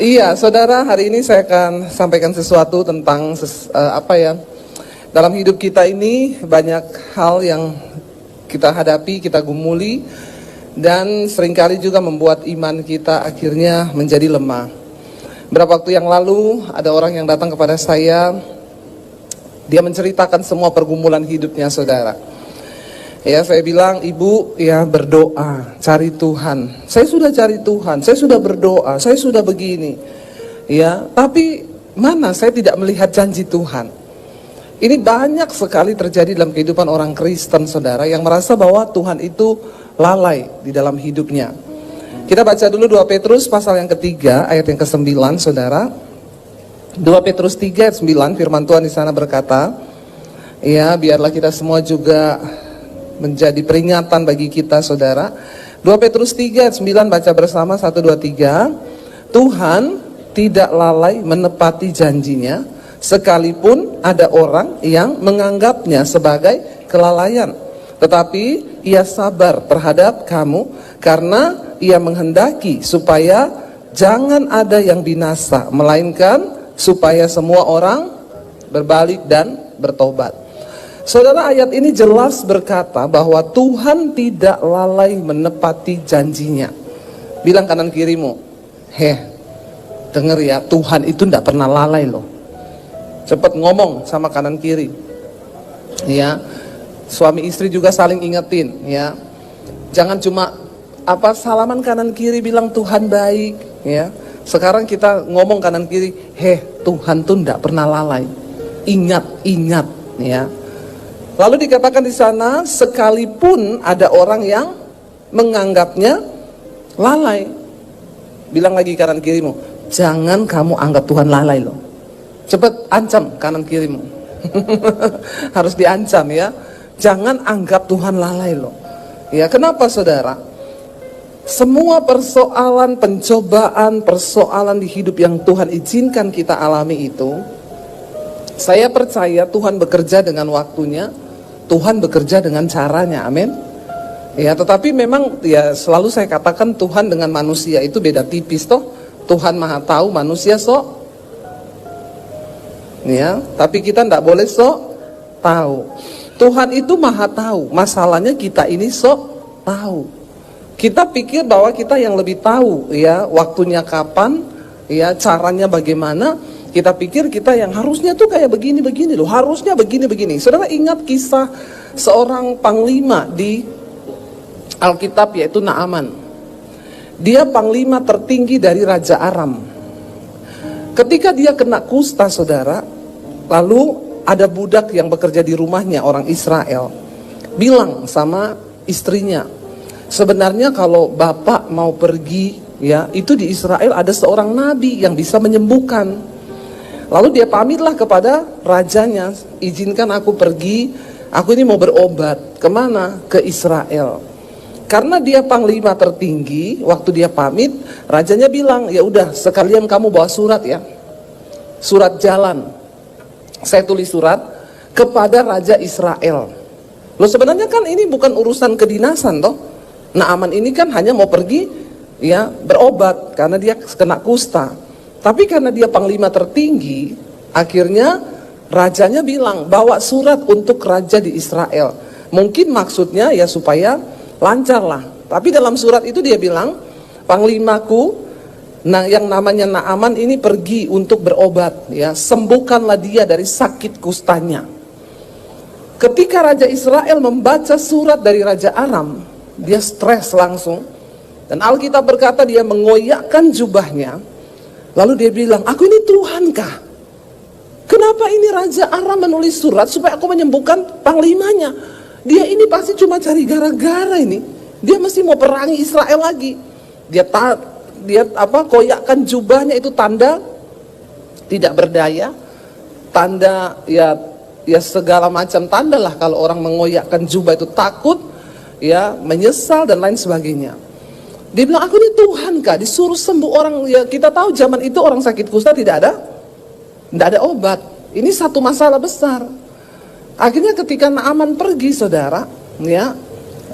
Iya, saudara, hari ini saya akan sampaikan sesuatu tentang dalam hidup kita ini banyak hal yang kita hadapi, kita gumuli, dan seringkali juga membuat iman kita akhirnya menjadi lemah. Beberapa waktu yang lalu ada orang yang datang kepada saya, dia menceritakan semua pergumulan hidupnya, saudara. Ya, saya bilang, ibu ya berdoa, cari Tuhan. Saya sudah cari Tuhan, saya sudah berdoa, saya sudah begini. Ya, tapi mana saya tidak melihat janji Tuhan. Ini banyak sekali terjadi dalam kehidupan orang Kristen, saudara, yang merasa bahwa Tuhan itu lalai di dalam hidupnya. Kita baca dulu 2 Petrus pasal yang ketiga, ayat yang ke-9, saudara. 2 Petrus 3 ayat 9, firman Tuhan di sana berkata, ya biarlah kita semua juga menjadi peringatan bagi kita, saudara. 2 Petrus 3 ayat 9, baca bersama, 1, 2, 3. Tuhan tidak lalai menepati janjinya, sekalipun ada orang yang menganggapnya sebagai kelalaian. Tetapi ia sabar terhadap kamu, karena ia menghendaki supaya jangan ada yang binasa, melainkan supaya semua orang berbalik dan bertobat. Saudara, ayat ini jelas berkata bahwa Tuhan tidak lalai menepati janjinya. Bilang kanan kirimu, denger ya, Tuhan itu tidak pernah lalai loh. Cepat ngomong sama kanan kiri. Ya, suami istri juga saling ingetin. Ya, jangan cuma salaman kanan kiri bilang Tuhan baik. Ya, sekarang kita ngomong kanan kiri, Tuhan tuh tidak pernah lalai. Ingat, ya. Lalu dikatakan di sana, sekalipun ada orang yang menganggapnya lalai. Bilang lagi kanan kirimu, jangan kamu anggap Tuhan lalai loh. Cepat ancam kanan kirimu. Harus diancam ya. Jangan anggap Tuhan lalai loh. Ya, kenapa saudara? Semua persoalan, pencobaan, persoalan di hidup yang Tuhan izinkan kita alami itu, saya percaya Tuhan bekerja dengan waktunya, Tuhan bekerja dengan caranya, amin. Ya, tetapi memang ya selalu saya katakan Tuhan dengan manusia itu beda tipis toh. Tuhan maha tahu, manusia sok. Ya, tapi kita tidak boleh sok tahu. Tuhan itu maha tahu, masalahnya kita ini sok tahu. Kita pikir bahwa kita yang lebih tahu ya waktunya kapan, ya caranya bagaimana. Kita pikir kita yang harusnya tuh kayak begini-begini loh, harusnya begini-begini. Saudara ingat kisah seorang panglima di Alkitab, yaitu Naaman. Dia panglima tertinggi dari Raja Aram. Ketika dia kena kusta, saudara, lalu ada budak yang bekerja di rumahnya, orang Israel, bilang sama istrinya, sebenarnya kalau bapak mau pergi, ya itu di Israel ada seorang nabi yang bisa menyembuhkan. Lalu dia pamitlah kepada rajanya, izinkan aku pergi, aku ini mau berobat. Kemana? Ke Israel. Karena dia panglima tertinggi, waktu dia pamit, rajanya bilang, ya udah sekalian kamu bawa surat ya, surat jalan. Saya tulis surat kepada Raja Israel. Loh sebenarnya kan ini bukan urusan kedinasan toh. Naaman ini kan hanya mau pergi ya berobat karena dia kena kusta. Tapi karena dia panglima tertinggi, akhirnya rajanya bilang, bawa surat untuk raja di Israel. Mungkin maksudnya ya supaya lancar lah. Tapi dalam surat itu dia bilang, panglimaku, yang namanya Naaman ini pergi untuk berobat, ya sembuhkanlah dia dari sakit kustanya. Ketika Raja Israel membaca surat dari Raja Aram, dia stres langsung. Dan Alkitab berkata dia mengoyakkan jubahnya. Lalu dia bilang, aku ini Tuhan kah? Kenapa ini Raja Aram menulis surat supaya aku menyembuhkan panglimanya? Dia ini pasti cuma cari gara-gara ini. Dia mesti mau perangi Israel lagi. Dia koyakkan jubahnya, itu tanda tidak berdaya, tanda ya segala macam tanda lah kalau orang mengoyakkan jubah itu, takut, ya menyesal dan lain sebagainya. Dia bilang, aku ini Tuhan kah? Disuruh sembuh orang, ya kita tahu zaman itu orang sakit kusta tidak ada obat. Ini satu masalah besar. Akhirnya ketika Naaman pergi, saudara, ya,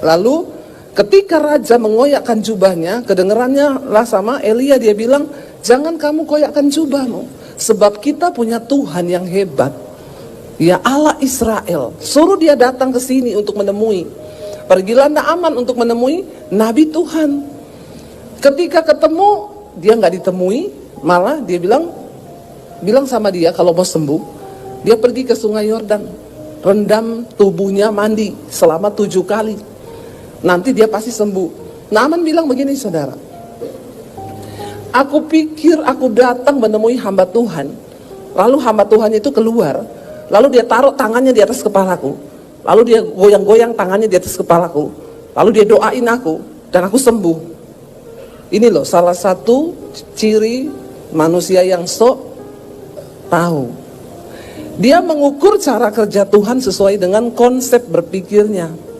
lalu ketika raja mengoyakkan jubahnya, kedengerannya lah sama Elia, dia bilang, Jangan kamu koyakkan jubahmu, sebab kita punya Tuhan yang hebat. Ya, Allah Israel. Suruh dia datang ke sini untuk menemui. Pergilah Naaman untuk menemui Nabi Tuhan. Ketika ketemu, dia nggak ditemui, malah dia bilang sama dia kalau mau sembuh, dia pergi ke sungai Yordan, rendam tubuhnya mandi selama 7 kali. Nanti dia pasti sembuh. Naaman bilang begini, saudara, aku pikir aku datang menemui hamba Tuhan, lalu hamba Tuhan itu keluar, lalu dia taruh tangannya di atas kepalaku, lalu dia goyang-goyang tangannya di atas kepalaku, lalu dia doain aku, dan aku sembuh. Ini loh salah satu ciri manusia yang sok tahu. Dia mengukur cara kerja Tuhan sesuai dengan konsep berpikirnya.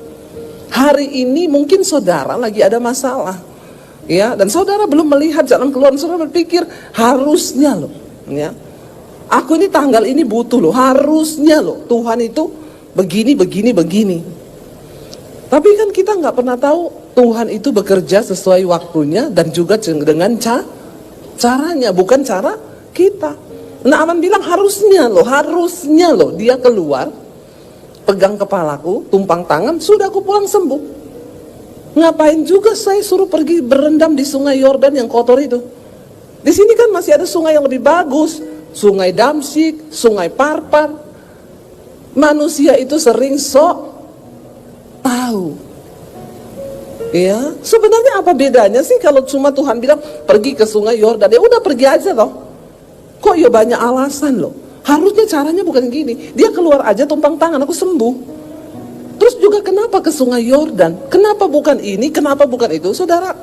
Hari ini mungkin saudara lagi ada masalah, ya, dan saudara belum melihat jalan keluar. Saudara berpikir harusnya loh, ya, aku ini tanggal ini butuh loh, harusnya loh Tuhan itu begini. Tapi kan kita nggak pernah tahu Tuhan itu bekerja sesuai waktunya dan juga dengan caranya, bukan cara kita. Naaman bilang harusnya loh dia keluar, pegang kepalaku, tumpang tangan, sudah aku pulang sembuh. Ngapain juga saya suruh pergi berendam di sungai Yordan yang kotor itu? Di sini kan masih ada sungai yang lebih bagus, sungai Damsyik, sungai Parpar. Manusia itu sering sok tahu. Ya, sebenarnya apa bedanya sih kalau cuma Tuhan bilang pergi ke sungai Yordan? Ya udah pergi aja loh. Kok ya banyak alasan loh. Harusnya caranya bukan gini. Dia keluar aja tumpang tangan, aku sembuh. Terus juga kenapa ke sungai Yordan? Kenapa bukan ini? Kenapa bukan itu? Saudara,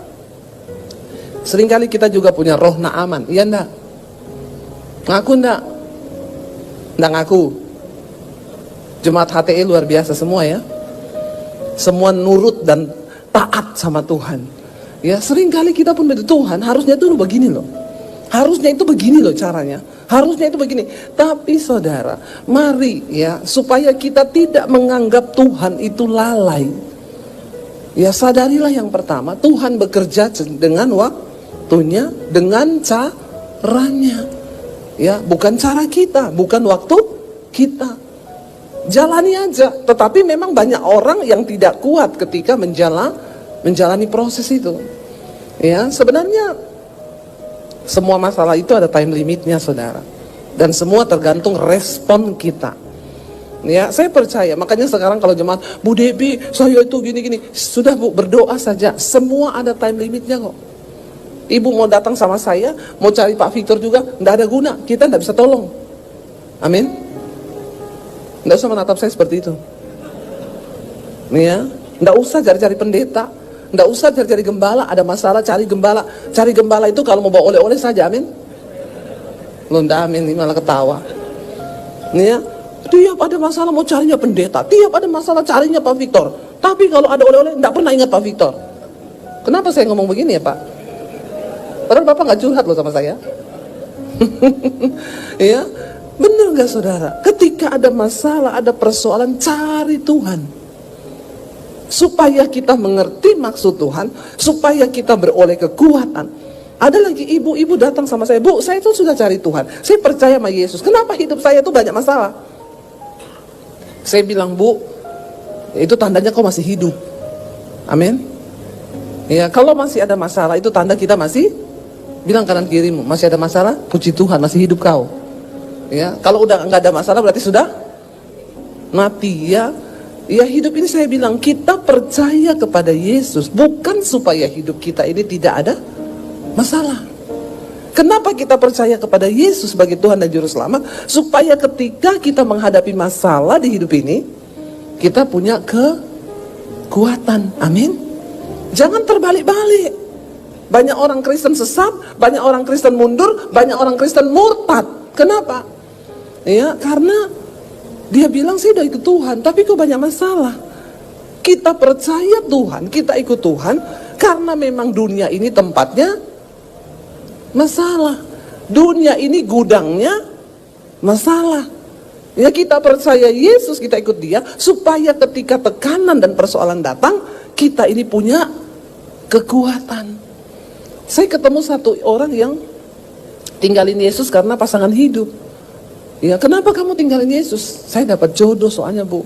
seringkali kita juga punya roh Naaman. Iya enggak? Ngaku enggak? Enggak ngaku. Jemaat HTI luar biasa semua ya. Semua nurut dan taat sama Tuhan. Ya, seringkali kita pun dari Tuhan harusnya dulu begini loh. Harusnya itu begini loh caranya. Harusnya itu begini. Tapi saudara, mari ya, supaya kita tidak menganggap Tuhan itu lalai. Ya, sadarilah yang pertama, Tuhan bekerja dengan waktunya, dengan caranya. Ya, bukan cara kita, bukan waktu kita. Jalani aja. Tetapi memang banyak orang yang tidak kuat ketika menjalani proses itu. Ya, sebenarnya semua masalah itu ada time limitnya, saudara. Dan semua tergantung respon kita. Ya, saya percaya. Makanya sekarang kalau jemaat, Bu Debi, saya itu gini-gini. Sudah Bu, berdoa saja. Semua ada time limitnya kok. Ibu mau datang sama saya, mau cari Pak Victor juga, tidak ada guna. Kita tidak bisa tolong. Amin. Tidak usah menatap saya seperti itu. Ya, tidak usah cari-cari pendeta. Nggak usah cari-cari gembala, ada masalah cari gembala. Cari gembala itu kalau mau bawa oleh-oleh saja, amin. Lo ndak amin, ini malah ketawa. Nih ya, tiap ada masalah mau carinya pendeta, tiap ada masalah carinya Pak Victor. Tapi kalau ada oleh-oleh, nggak pernah ingat Pak Victor. Kenapa saya ngomong begini ya Pak? Padahal Bapak nggak curhat loh sama saya. Ya, bener nggak saudara? Ketika ada masalah, ada persoalan, cari Tuhan. Supaya kita mengerti maksud Tuhan, supaya kita beroleh kekuatan. Ada lagi ibu-ibu datang sama saya, Bu, saya itu sudah cari Tuhan, saya percaya sama Yesus, kenapa hidup saya itu banyak masalah? Saya bilang, Bu, itu tandanya kau masih hidup. Amin. Ya, kalau masih ada masalah itu tanda kita masih, bilang kanan kirimu, masih ada masalah, puji Tuhan masih hidup kau. Ya, kalau udah nggak ada masalah berarti sudah mati ya. Ya, hidup ini saya bilang kita percaya kepada Yesus bukan supaya hidup kita ini tidak ada masalah. Kenapa kita percaya kepada Yesus sebagai Tuhan dan Juru Selamat? Supaya ketika kita menghadapi masalah di hidup ini, kita punya kekuatan. Amin. Jangan terbalik-balik. Banyak orang Kristen sesat, banyak orang Kristen mundur, banyak orang Kristen murtad. Kenapa? Ya, karena dia bilang saya udah ikut Tuhan, tapi kok banyak masalah. Kita percaya Tuhan, kita ikut Tuhan, karena memang dunia ini tempatnya masalah. Dunia ini gudangnya masalah. Ya, kita percaya Yesus, kita ikut Dia, supaya ketika tekanan dan persoalan datang, kita ini punya kekuatan. Saya ketemu satu orang yang tinggalin Yesus karena pasangan hidup. Ya, kenapa kamu tinggalin Yesus? Saya dapat jodoh soalnya, Bu.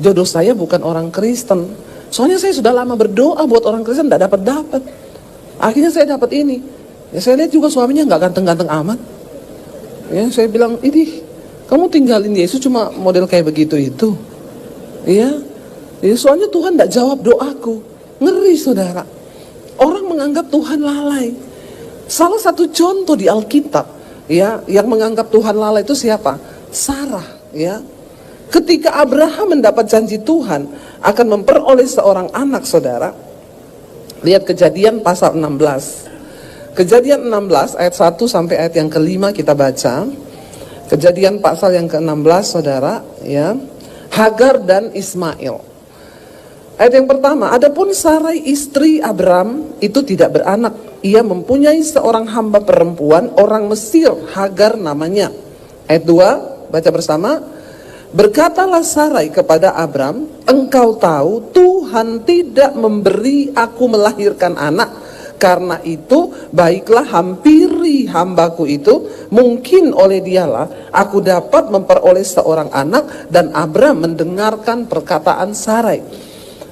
Jodoh saya bukan orang Kristen. Soalnya saya sudah lama berdoa buat orang Kristen, tidak dapat. Akhirnya saya dapat ini. Ya, saya lihat juga suaminya nggak ganteng-ganteng amat. Ya, saya bilang, ini kamu tinggalin Yesus cuma model kayak begitu itu. Ya, soalnya Tuhan tidak jawab doaku. Ngeri, saudara. Orang menganggap Tuhan lalai. Salah satu contoh di Alkitab, ya, yang menganggap Tuhan lalai itu siapa? Sarah, ya. Ketika Abraham mendapat janji Tuhan akan memperoleh seorang anak, saudara. Lihat Kejadian pasal 16. Kejadian 16 ayat 1 sampai ayat yang ke-5 kita baca. Kejadian pasal yang ke-16, saudara, ya. Hagar dan Ismail. Ayat yang pertama, adapun Sarai istri Abram itu tidak beranak. Ia mempunyai seorang hamba perempuan orang Mesir, Hagar namanya. Ayat 2, baca bersama. Berkatalah Sarai kepada Abram, engkau tahu Tuhan tidak memberi aku melahirkan anak. Karena itu baiklah hampiri hambaku itu, mungkin oleh dialah aku dapat memperoleh seorang anak. Dan Abram mendengarkan perkataan Sarai.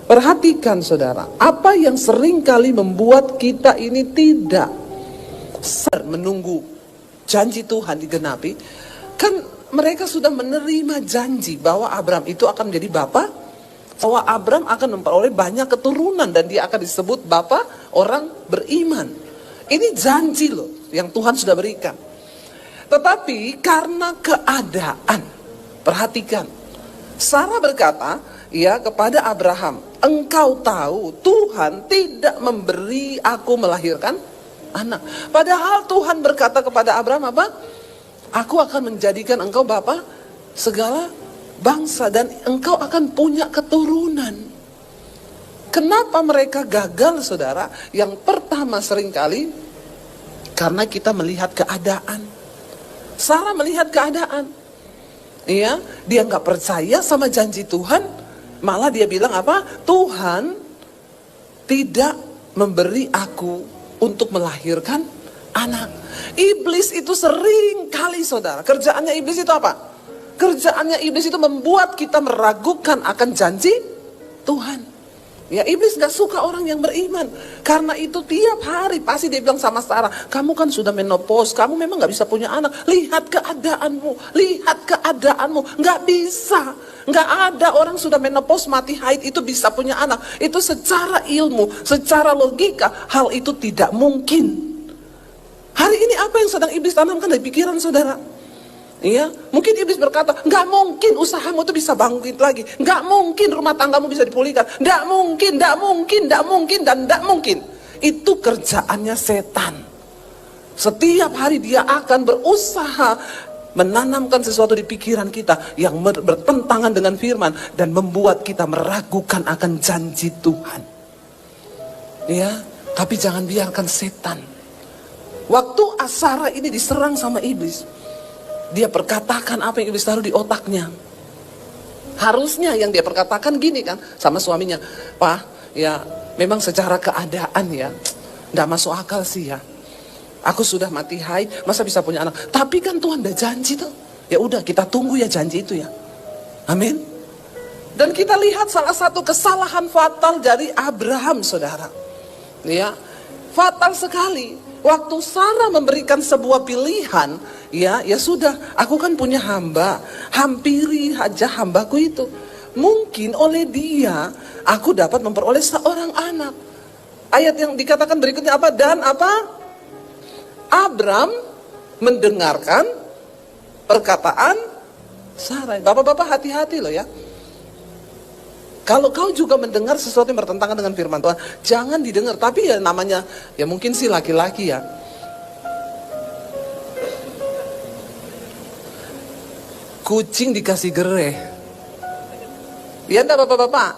Perhatikan, saudara, apa yang sering kali membuat kita ini tidak menunggu janji Tuhan digenapi. Kan mereka sudah menerima janji bahwa Abram itu akan menjadi bapa, bahwa Abram akan memperoleh banyak keturunan dan dia akan disebut bapa orang beriman. Ini janji loh yang Tuhan sudah berikan. Tetapi karena keadaan, perhatikan, Sarah berkata, ya, kepada Abraham, engkau tahu Tuhan tidak memberi aku melahirkan anak. Padahal Tuhan berkata kepada Abraham apa? Aku akan menjadikan engkau bapa segala bangsa dan engkau akan punya keturunan. Kenapa mereka gagal, saudara? Yang pertama seringkali karena kita melihat keadaan. Sarah melihat keadaan. Iya, dia nggak percaya sama janji Tuhan. Malah dia bilang apa? Tuhan tidak memberi aku untuk melahirkan anak. Iblis itu sering kali, saudara, kerjaannya iblis itu apa? Kerjaannya iblis itu membuat kita meragukan akan janji Tuhan. Ya, iblis gak suka orang yang beriman. Karena itu tiap hari pasti dia bilang sama Sarah, kamu kan sudah menopause, kamu memang gak bisa punya anak. Lihat keadaanmu, lihat keadaanmu. Gak bisa. Gak ada orang sudah menopause mati haid itu bisa punya anak. Itu secara ilmu, secara logika, hal itu tidak mungkin. Hari ini apa yang sedang iblis tanamkan dari pikiran saudara? Iya, mungkin iblis berkata, nggak mungkin usahamu itu bisa bangkit lagi, nggak mungkin rumah tanggamu bisa dipulihkan, nggak mungkin, nggak mungkin, nggak mungkin, dan nggak mungkin. Itu kerjaannya setan. Setiap hari dia akan berusaha menanamkan sesuatu di pikiran kita yang bertentangan dengan firman dan membuat kita meragukan akan janji Tuhan. Ya, tapi jangan biarkan setan. Waktu Sarah ini diserang sama iblis, dia perkatakan apa yang iblis taruh di otaknya. Harusnya yang dia perkatakan gini kan sama suaminya, Pak, ya memang secara keadaan ya nggak masuk akal sih ya. Aku sudah mati haid, masa bisa punya anak? Tapi kan Tuhan udah janji tuh. Ya udah kita tunggu ya janji itu ya. Amin. Dan kita lihat salah satu kesalahan fatal dari Abraham, saudara. Ya, fatal sekali. Waktu Sarah memberikan sebuah pilihan, ya sudah, aku kan punya hamba, hampiri aja hambaku itu. Mungkin oleh dia, aku dapat memperoleh seorang anak. Ayat yang dikatakan berikutnya apa? Dan apa? Abram mendengarkan perkataan Sarai. Bapak-bapak hati-hati loh ya. Kalau kau juga mendengar sesuatu yang bertentangan dengan firman Tuhan, jangan didengar. Tapi ya namanya, ya mungkin sih laki-laki ya. Kucing dikasih gereh. Ya enggak bapak-bapak?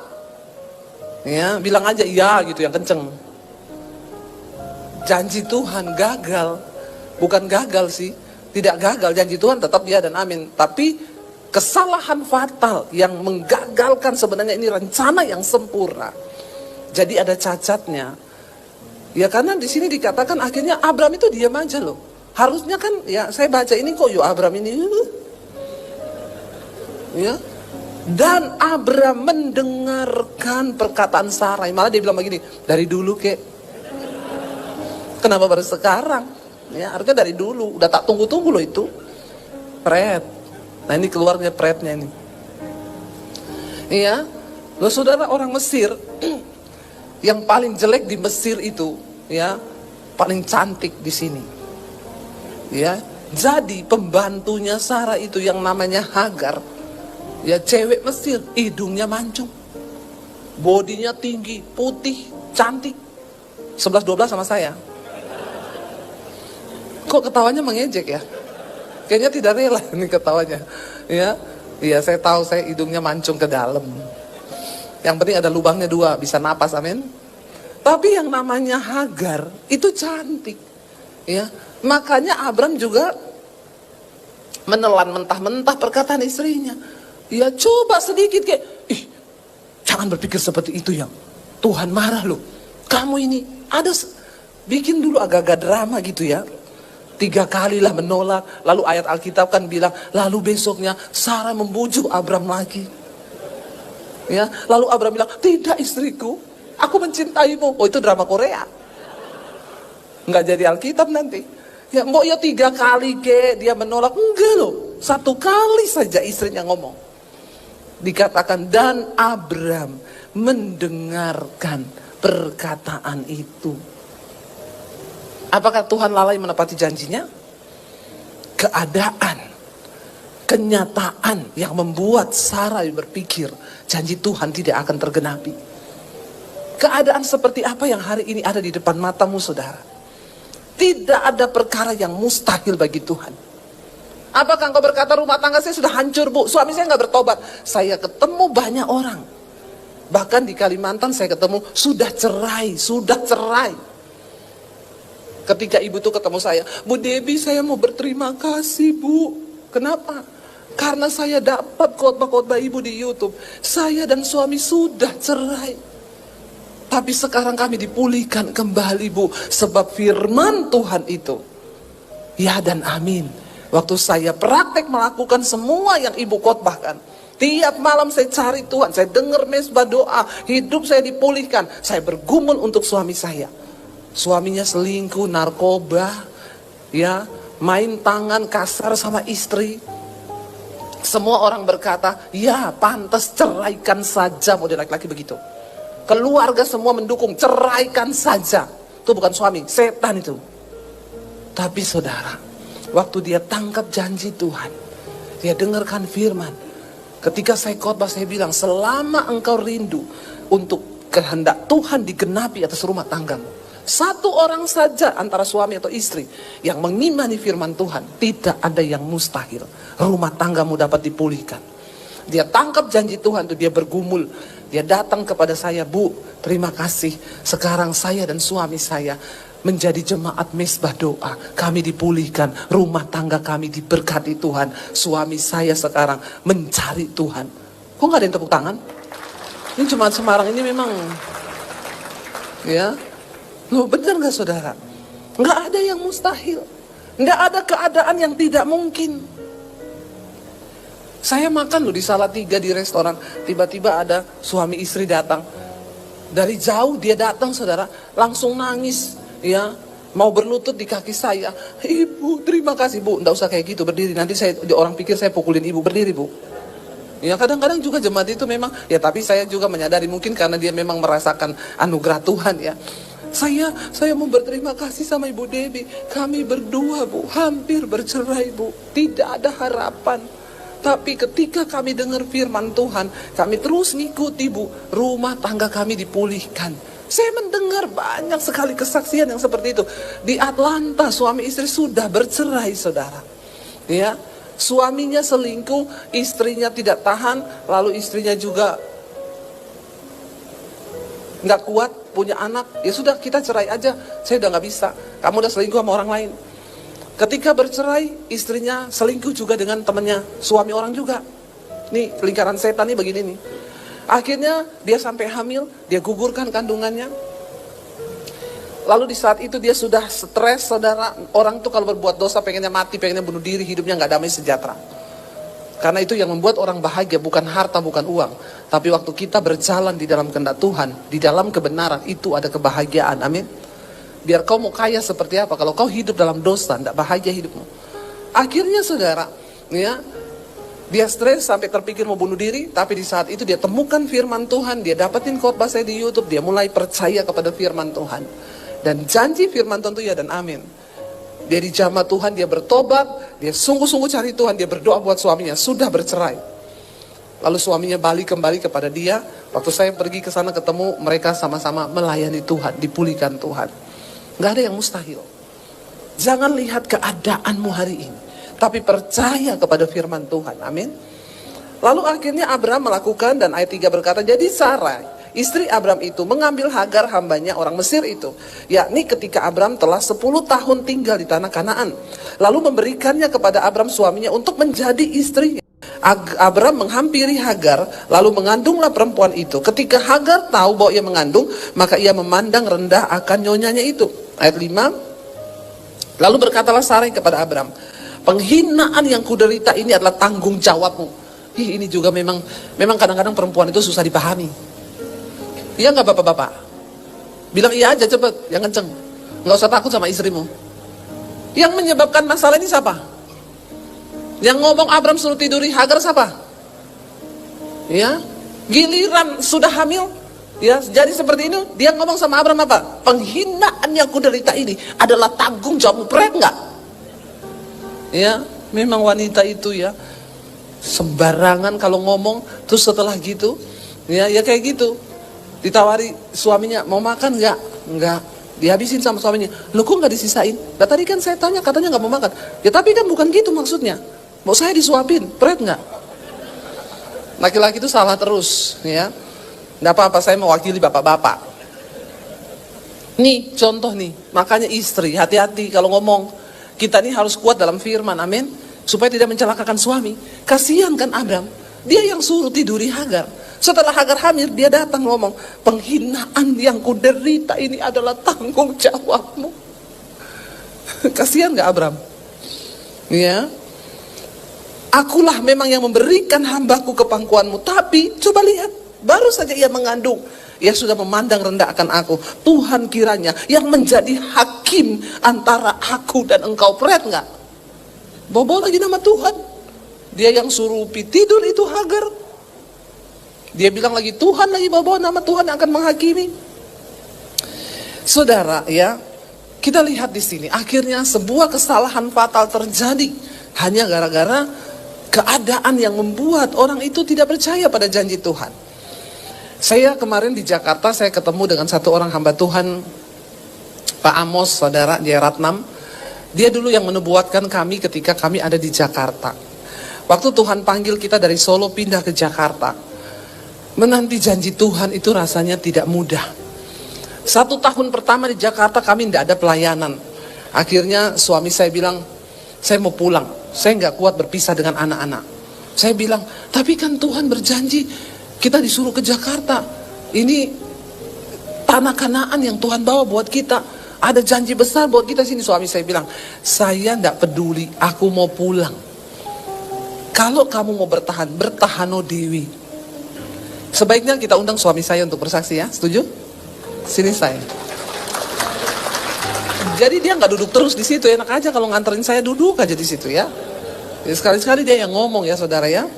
Ya, bilang aja iya gitu yang kenceng. Janji Tuhan gagal. Bukan gagal sih. Tidak gagal, janji Tuhan tetap ya dan amin. Tapi kesalahan fatal yang menggagalkan sebenarnya ini rencana yang sempurna. Jadi ada cacatnya. Ya karena di sini dikatakan akhirnya Abram itu diam aja loh. Harusnya kan ya saya baca ini kok Abram ini ya. Dan Abram mendengarkan perkataan Sarai. Malah dia bilang begini, dari dulu kek. Kenapa baru sekarang? Ya, harusnya dari dulu. Udah tak tunggu-tunggu loh itu. Pret. Nah ini keluarnya pretnya ini. Iya. Loh saudara, orang Mesir yang paling jelek di Mesir itu, ya, paling cantik di sini. Ya. Jadi pembantunya Sarah itu yang namanya Hagar, ya cewek Mesir, hidungnya mancung, bodinya tinggi, putih, cantik. 11-12 sama saya. Kok ketawanya mengejek ya? Kayaknya tidak rela ini ketawanya. Ya, iya saya tahu saya hidungnya mancung ke dalam. Yang penting ada lubangnya 2, bisa napas, amin. Tapi yang namanya Hagar itu cantik. Ya, makanya Abram juga menelan mentah-mentah perkataan istrinya. Ya coba sedikit kayak, jangan berpikir seperti itu ya. Tuhan marah loh. Kamu ini ada bikin dulu agak-agak drama gitu ya. 3 kalilah menolak. Lalu ayat Alkitab kan bilang, lalu besoknya Sarah membujuk Abram lagi. Ya, lalu Abram bilang, tidak istriku, aku mencintaimu. Oh itu drama Korea. Nggak jadi Alkitab nanti. Ya mbok ya 3 kali ke dia menolak. Enggak loh, 1 kali saja istrinya ngomong. Dikatakan dan Abram mendengarkan perkataan itu. Apakah Tuhan lalai menepati janjinya? Keadaan, kenyataan yang membuat Sarai berpikir janji Tuhan tidak akan tergenapi. Keadaan seperti apa yang hari ini ada di depan matamu saudara? Tidak ada perkara yang mustahil bagi Tuhan. Apakah engkau berkata rumah tangga saya sudah hancur bu, suami saya nggak bertobat? Saya ketemu banyak orang, bahkan di Kalimantan saya ketemu sudah cerai. Ketika ibu tuh ketemu saya, Bu Debbie saya mau berterima kasih bu. Kenapa? Karena saya dapat khotbah-khotbah ibu di YouTube. Saya dan suami sudah cerai, tapi sekarang kami dipulihkan kembali bu. Sebab firman Tuhan itu ya dan amin. Waktu saya praktek melakukan semua yang ibu khotbahkan, tiap malam saya cari Tuhan, saya dengar mesbah doa, hidup saya dipulihkan. Saya bergumul untuk suami saya. Suaminya selingkuh, narkoba, ya, main tangan kasar sama istri. Semua orang berkata, ya pantas ceraikan saja, model laki-laki begitu. Keluarga semua mendukung, ceraikan saja. Itu bukan suami, setan itu. Tapi saudara, waktu dia tangkap janji Tuhan, dia dengarkan firman. Ketika saya khotbah, saya bilang, selama engkau rindu untuk kehendak Tuhan digenapi atas rumah tanggamu, 1 orang saja antara suami atau istri yang mengimani firman Tuhan, tidak ada yang mustahil. Rumah tanggamu dapat dipulihkan. Dia tangkap janji Tuhan itu, dia bergumul. Dia datang kepada saya, Bu, terima kasih. Sekarang saya dan suami saya menjadi jemaat mesbah doa. Kami dipulihkan, rumah tangga kami diberkati Tuhan. Suami saya sekarang mencari Tuhan. Kok gak ada yang tepuk tangan? Ini jemaat Semarang ini memang, ya, loh benar gak saudara? Gak ada yang mustahil. Gak ada keadaan yang tidak mungkin. Saya makan loh di Salatiga di restoran. Tiba-tiba ada suami istri datang. Dari jauh dia datang saudara, langsung nangis. Ya, mau berlutut di kaki saya. Ibu terima kasih bu. Nggak usah kayak gitu, berdiri. Nanti orang pikir saya pukulin ibu, berdiri bu. Ya kadang-kadang juga jemaat itu memang, ya tapi saya juga menyadari mungkin karena dia memang merasakan anugerah Tuhan ya. Saya mau berterima kasih sama Ibu Debbie. Kami berdua bu, hampir bercerai bu. Tidak ada harapan. Tapi ketika kami dengar firman Tuhan, kami terus ngikuti bu. Rumah tangga kami dipulihkan. Saya mendengar banyak sekali kesaksian yang seperti itu. Di Atlanta suami istri sudah bercerai saudara. Ya, suaminya selingkuh, istrinya tidak tahan. Lalu istrinya juga nggak kuat, punya anak, ya sudah kita cerai aja, saya udah nggak bisa, kamu udah selingkuh sama orang lain. Ketika bercerai, istrinya selingkuh juga dengan temannya, suami orang juga. Nih lingkaran setan nih begini nih. Akhirnya dia sampai hamil, dia gugurkan kandungannya. Lalu di saat itu dia sudah stres, saudara. Orang tuh kalau berbuat dosa pengennya mati, pengennya bunuh diri, hidupnya nggak damai sejahtera. Karena itu yang membuat orang bahagia bukan harta, bukan uang. Tapi waktu kita berjalan di dalam kehendak Tuhan, di dalam kebenaran, itu ada kebahagiaan. Amin. Biar kau mau kaya seperti apa, kalau kau hidup dalam dosa, tidak bahagia hidupmu. Akhirnya saudara, ya, dia stres sampai terpikir mau bunuh diri. Tapi di saat itu dia temukan firman Tuhan, dia dapetin khotbah saya di YouTube, dia mulai percaya kepada firman Tuhan. Dan janji firman Tuhan itu ya dan amin. Dia dijamah Tuhan, dia bertobat, dia sungguh-sungguh cari Tuhan, dia berdoa buat suaminya, sudah bercerai. Lalu suaminya balik kembali kepada dia. Waktu saya pergi ke sana ketemu, mereka sama-sama melayani Tuhan, dipulihkan Tuhan. Gak ada yang mustahil. Jangan lihat keadaanmu hari ini, tapi percaya kepada firman Tuhan, amin. Lalu akhirnya Abraham melakukan, dan ayat 3 berkata, jadi Sarai, istri Abraham itu mengambil Hagar hambanya orang Mesir itu, yakni ketika Abraham telah 10 tahun tinggal di tanah Kanaan, lalu memberikannya kepada Abraham suaminya untuk menjadi istrinya. Abraham menghampiri Hagar, lalu mengandunglah perempuan itu. Ketika Hagar tahu bahwa ia mengandung, maka ia memandang rendah akan nyonyanya itu. Ayat 5, lalu berkatalah Sarai kepada Abraham, penghinaan yang kuderita ini adalah tanggung jawabmu. Ini juga memang kadang-kadang perempuan itu susah dipahami. Iya nggak bapak-bapak? Bilang iya aja cepet, yang kenceng. Nggak usah takut sama istrimu. Yang menyebabkan masalah ini siapa? Yang ngomong Abraham suruh tiduri Hagar siapa? Ya, giliran sudah hamil, ya jadi seperti ini. Dia ngomong sama Abraham apa? Penghinaan yang kuderita ini adalah tanggung jawabmu. Pret nggak? Ya, memang wanita itu ya sembarangan kalau ngomong. Terus setelah gitu, ya kayak gitu. Ditawari suaminya, mau makan nggak? Nggak. Dihabisin sama suaminya. Loh kok nggak disisain? Nah, tadi kan saya tanya, katanya nggak mau makan. Ya tapi kan bukan gitu maksudnya. Mau saya disuapin, pret nggak? Laki-laki itu salah terus, ya. Nggak apa-apa, saya mewakili bapak-bapak. Nih contoh nih, makanya istri hati-hati kalau ngomong. Kita nih harus kuat dalam firman, amin. Supaya tidak mencelakakan suami. Kasihan kan Abraham, dia yang suruh tiduri Hagar. Setelah Hagar hamil, dia datang ngomong, penghinaan yang kuderita ini adalah tanggung jawabmu. Kasihan gak Abraham? Ya, akulah memang yang memberikan hambaku ke pangkuanmu. Tapi coba lihat, baru saja ia mengandung, ia sudah memandang rendah akan aku. Tuhan kiranya yang menjadi hakim antara aku dan engkau. Pret gak? Bobo lagi nama Tuhan. Dia yang suruh tidur itu Hagar. Dia bilang lagi Tuhan lagi bawa nama Tuhan yang akan menghakimi. Saudara, ya, kita lihat di sini akhirnya sebuah kesalahan fatal terjadi hanya gara-gara keadaan yang membuat orang itu tidak percaya pada janji Tuhan. Saya kemarin di Jakarta, saya ketemu dengan satu orang hamba Tuhan, Pak Amos, saudara, dia Ratnam. Dia dulu yang menubuatkan kami ketika kami ada di Jakarta. Waktu Tuhan panggil kita dari Solo pindah ke Jakarta, menanti janji Tuhan itu rasanya tidak mudah. 1 tahun pertama di Jakarta kami tidak ada pelayanan. Akhirnya suami saya bilang, saya mau pulang. Saya nggak kuat berpisah dengan anak-anak. Saya bilang, tapi kan Tuhan berjanji kita disuruh ke Jakarta. Ini tanah Kanaan yang Tuhan bawa buat kita. Ada janji besar buat kita sini. Suami saya bilang, saya nggak peduli, aku mau pulang. Kalau kamu mau bertahan, bertahano dewi. Sebaiknya kita undang suami saya untuk bersaksi, ya, setuju? Sini saya. Jadi dia nggak duduk terus di situ, enak aja kalau nganterin saya duduk aja di situ, ya. Jadi sekali-sekali dia yang ngomong, ya saudara, ya.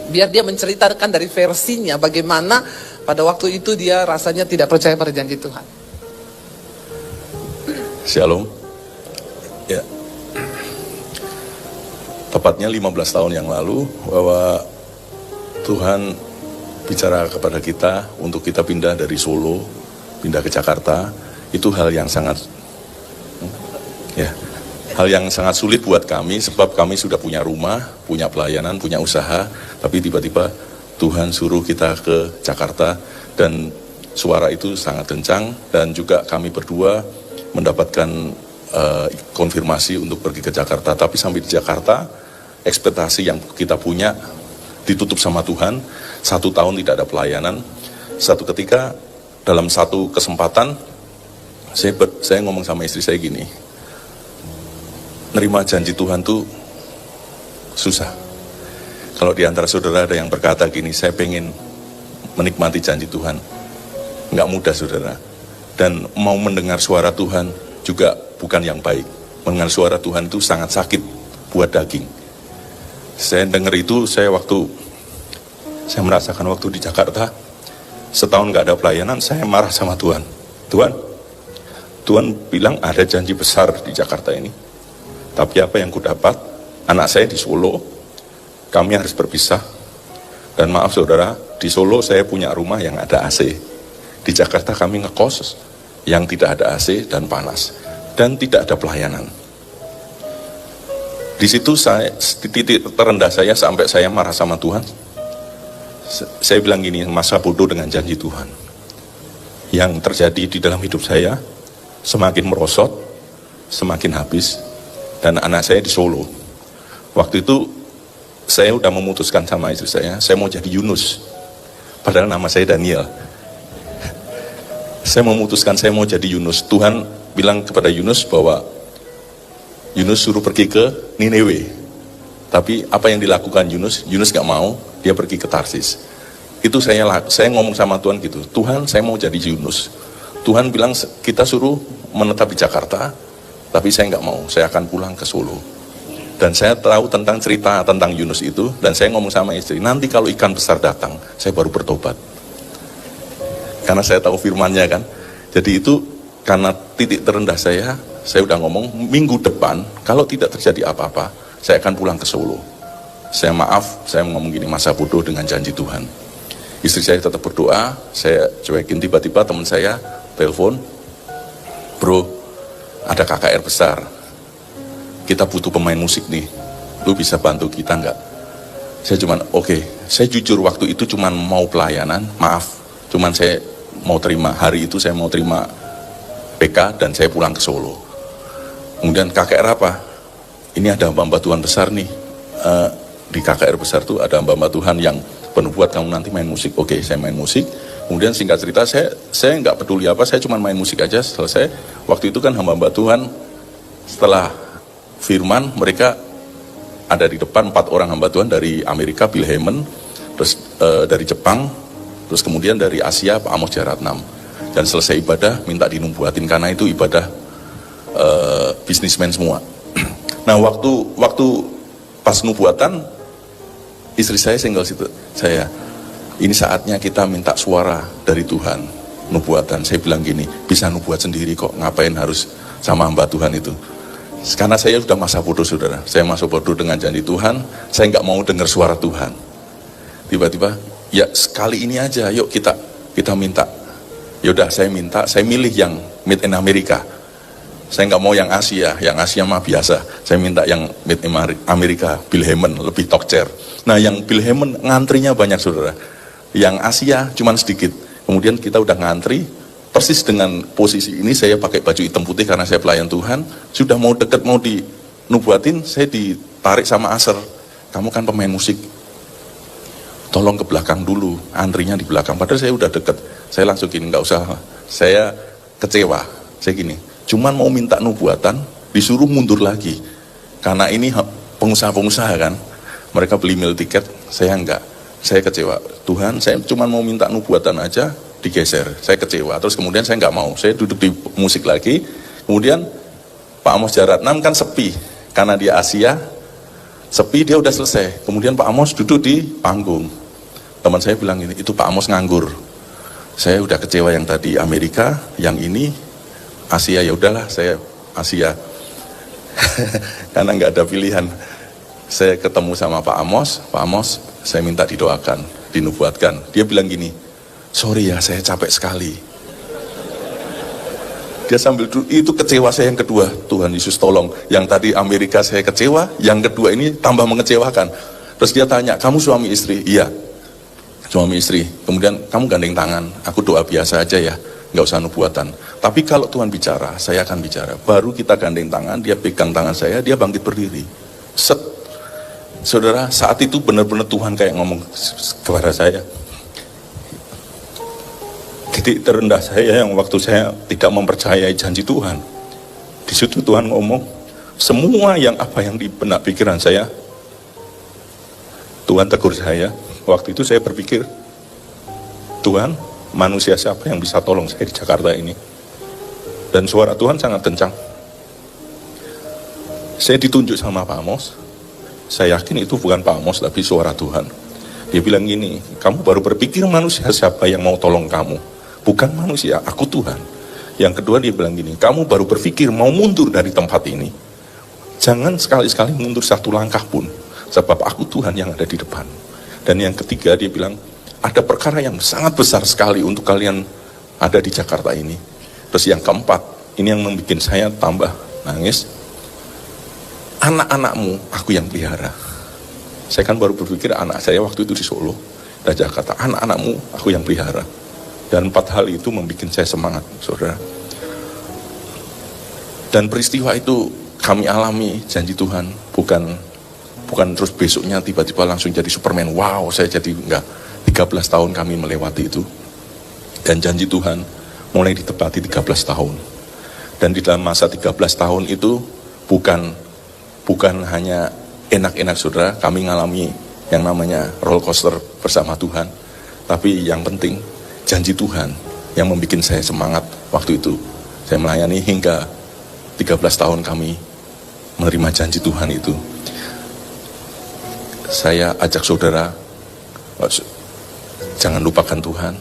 Biar dia menceritakan dari versinya bagaimana pada waktu itu dia rasanya tidak percaya pada janji Tuhan. Shalom. Ya. Tepatnya 15 tahun yang lalu bahwa Tuhan bicara kepada kita untuk kita pindah dari Solo, pindah ke Jakarta. Itu hal yang sangat hal yang sangat sulit buat kami, sebab kami sudah punya rumah, punya pelayanan, punya usaha, tapi tiba-tiba Tuhan suruh kita ke Jakarta, dan suara itu sangat kencang, dan juga kami berdua mendapatkan konfirmasi untuk pergi ke Jakarta. Tapi sampai di Jakarta, ekspektasi yang kita punya ditutup sama Tuhan. 1 tahun tidak ada pelayanan. Satu ketika dalam satu kesempatan saya ngomong sama istri saya gini, nerima janji Tuhan tuh susah. Kalau di antara saudara ada yang berkata gini, saya pengen menikmati janji Tuhan, nggak mudah saudara. Dan mau mendengar suara Tuhan juga bukan yang baik. Mendengar suara Tuhan itu sangat sakit buat daging. Saya dengar itu, saya merasakan waktu di Jakarta, setahun nggak ada pelayanan, saya marah sama Tuhan. Tuhan bilang ada janji besar di Jakarta ini. Tapi apa yang ku dapat? Anak saya di Solo, kami harus berpisah. Dan maaf saudara, di Solo saya punya rumah yang ada AC. Di Jakarta kami ngekos yang tidak ada AC dan panas. Dan tidak ada pelayanan. Di situ di titik terendah saya sampai saya marah sama Tuhan. Saya bilang gini, masa bodoh dengan janji Tuhan. Yang terjadi di dalam hidup saya, semakin merosot, semakin habis. Dan anak saya di Solo. Waktu itu saya udah memutuskan sama istri saya mau jadi Yunus. Padahal nama saya Daniel. Saya memutuskan saya mau jadi Yunus. Tuhan bilang kepada Yunus bahwa Yunus suruh pergi ke Nineveh. Tapi apa yang dilakukan Yunus gak mau, dia pergi ke Tarsis. Itu saya ngomong sama Tuhan gitu, Tuhan saya mau jadi Yunus. Tuhan bilang kita suruh menetap di Jakarta, tapi saya gak mau, saya akan pulang ke Solo. Dan saya tahu tentang cerita tentang Yunus itu, dan saya ngomong sama istri, nanti kalau ikan besar datang, saya baru bertobat. Karena saya tahu firman-Nya kan. Jadi itu karena titik terendah saya udah ngomong minggu depan kalau tidak terjadi apa-apa saya akan pulang ke Solo. Saya ngomong gini, masa bodoh dengan janji Tuhan. Istri saya tetap berdoa, saya cuekin. Tiba-tiba teman saya telepon, bro ada KKR besar, kita butuh pemain musik nih, lu bisa bantu kita nggak? Saya cuman oke. Saya jujur waktu itu cuman mau pelayanan, cuman saya mau terima, hari itu saya mau terima PK dan saya pulang ke Solo. Kemudian KKR apa? Ini ada hamba Tuhan besar nih. Di KKR besar tuh ada hamba Tuhan yang penuh buat kamu nanti main musik. Oke, saya main musik. Kemudian singkat cerita saya nggak peduli apa, saya cuma main musik aja. Selesai. Waktu itu kan hamba Tuhan setelah firman mereka ada di depan 4 orang hamba Tuhan dari Amerika, Bill Heyman, terus dari Jepang, terus kemudian dari Asia Pak Amos Jaratnam. Dan selesai ibadah minta dinubuatin karena itu ibadah bisnismen semua. Nah waktu pas nubuatan istri saya single situ, ini saatnya kita minta suara dari Tuhan nubuatan. Saya bilang gini, bisa nubuat sendiri kok, ngapain harus sama hamba Tuhan itu. Karena saya sudah masa bodoh saudara, saya masuk bodoh dengan janji Tuhan, saya nggak mau dengar suara Tuhan. Tiba-tiba ya sekali ini aja, yuk kita minta. Yaudah saya milih yang made in Amerika. Saya nggak mau yang Asia mah biasa. Saya minta yang made in Amerika, Bill Heyman, lebih tokcer. Nah yang Bill Heyman ngantrinya banyak saudara. Yang Asia cuman sedikit. Kemudian kita udah ngantri, persis dengan posisi ini saya pakai baju hitam putih karena saya pelayan Tuhan. Sudah mau deket, mau dinubuatin, saya ditarik sama Aser. Kamu kan pemain musik, tolong ke belakang dulu, antrinya di belakang. Padahal saya udah deket. Saya langsung gini, nggak usah. Saya kecewa. Saya gini, cuman mau minta nubuatan, disuruh mundur lagi. Karena ini pengusaha-pengusaha kan, mereka beli meal tiket, saya enggak. Saya kecewa. Tuhan, saya cuman mau minta nubuatan aja, digeser. Saya kecewa. Terus kemudian saya nggak mau. Saya duduk di musik lagi. Kemudian Pak Amos Jaratnam kan sepi, karena di Asia sepi, dia udah selesai. Kemudian Pak Amos duduk di panggung. Teman saya bilang ini, itu Pak Amos nganggur. Saya udah kecewa yang tadi Amerika, yang ini Asia, ya udahlah saya Asia. Karena nggak ada pilihan. Saya ketemu sama Pak Amos, saya minta didoakan, dinubuatkan. Dia bilang gini, sorry ya saya capek sekali. Dia sambil itu kecewa saya yang kedua. Tuhan Yesus tolong, yang tadi Amerika saya kecewa, yang kedua ini tambah mengecewakan. Terus dia tanya, kamu suami istri? Iya, suami istri. Kemudian kamu gandeng tangan, aku doa biasa aja ya, nggak usah nubuatan. Tapi kalau Tuhan bicara, saya akan bicara. Baru kita gandeng tangan, dia pegang tangan saya, dia bangkit berdiri. Set. Saudara, saat itu benar-benar Tuhan kayak ngomong kepada saya, titik terendah saya yang waktu saya tidak mempercayai janji Tuhan. Di situ Tuhan ngomong, semua yang apa yang di benak pikiran saya, Tuhan tegur saya. Waktu itu saya berpikir, Tuhan, manusia siapa yang bisa tolong saya di Jakarta ini? Dan suara Tuhan sangat kencang. Saya ditunjuk sama Pak Amos. Saya yakin itu bukan Pak Amos, tapi suara Tuhan. Dia bilang gini, kamu baru berpikir manusia siapa yang mau tolong kamu. Bukan manusia, aku Tuhan. Yang kedua dia bilang gini, kamu baru berpikir mau mundur dari tempat ini. Jangan sekali-sekali mundur satu langkah pun. Sebab aku Tuhan yang ada di depan. Dan yang ketiga dia bilang, ada perkara yang sangat besar sekali untuk kalian ada di Jakarta ini. Terus yang keempat, ini yang membuat saya tambah nangis. Anak-anakmu aku yang pelihara. Saya kan baru berpikir anak saya waktu itu di Solo, dan Jakarta, anak-anakmu aku yang pelihara. Dan 4 hal itu membuat saya semangat, saudara. Dan peristiwa itu kami alami janji Tuhan, bukan terus besoknya tiba-tiba langsung jadi Superman. Wow, saya jadi enggak. 13 tahun kami melewati itu. Dan janji Tuhan mulai ditepati 13 tahun. Dan di dalam masa 13 tahun itu bukan hanya enak-enak saudara, kami ngalami yang namanya roller coaster bersama Tuhan. Tapi yang penting, janji Tuhan yang membuat saya semangat waktu itu. Saya melayani hingga 13 tahun kami menerima janji Tuhan itu. Saya ajak saudara, jangan lupakan Tuhan,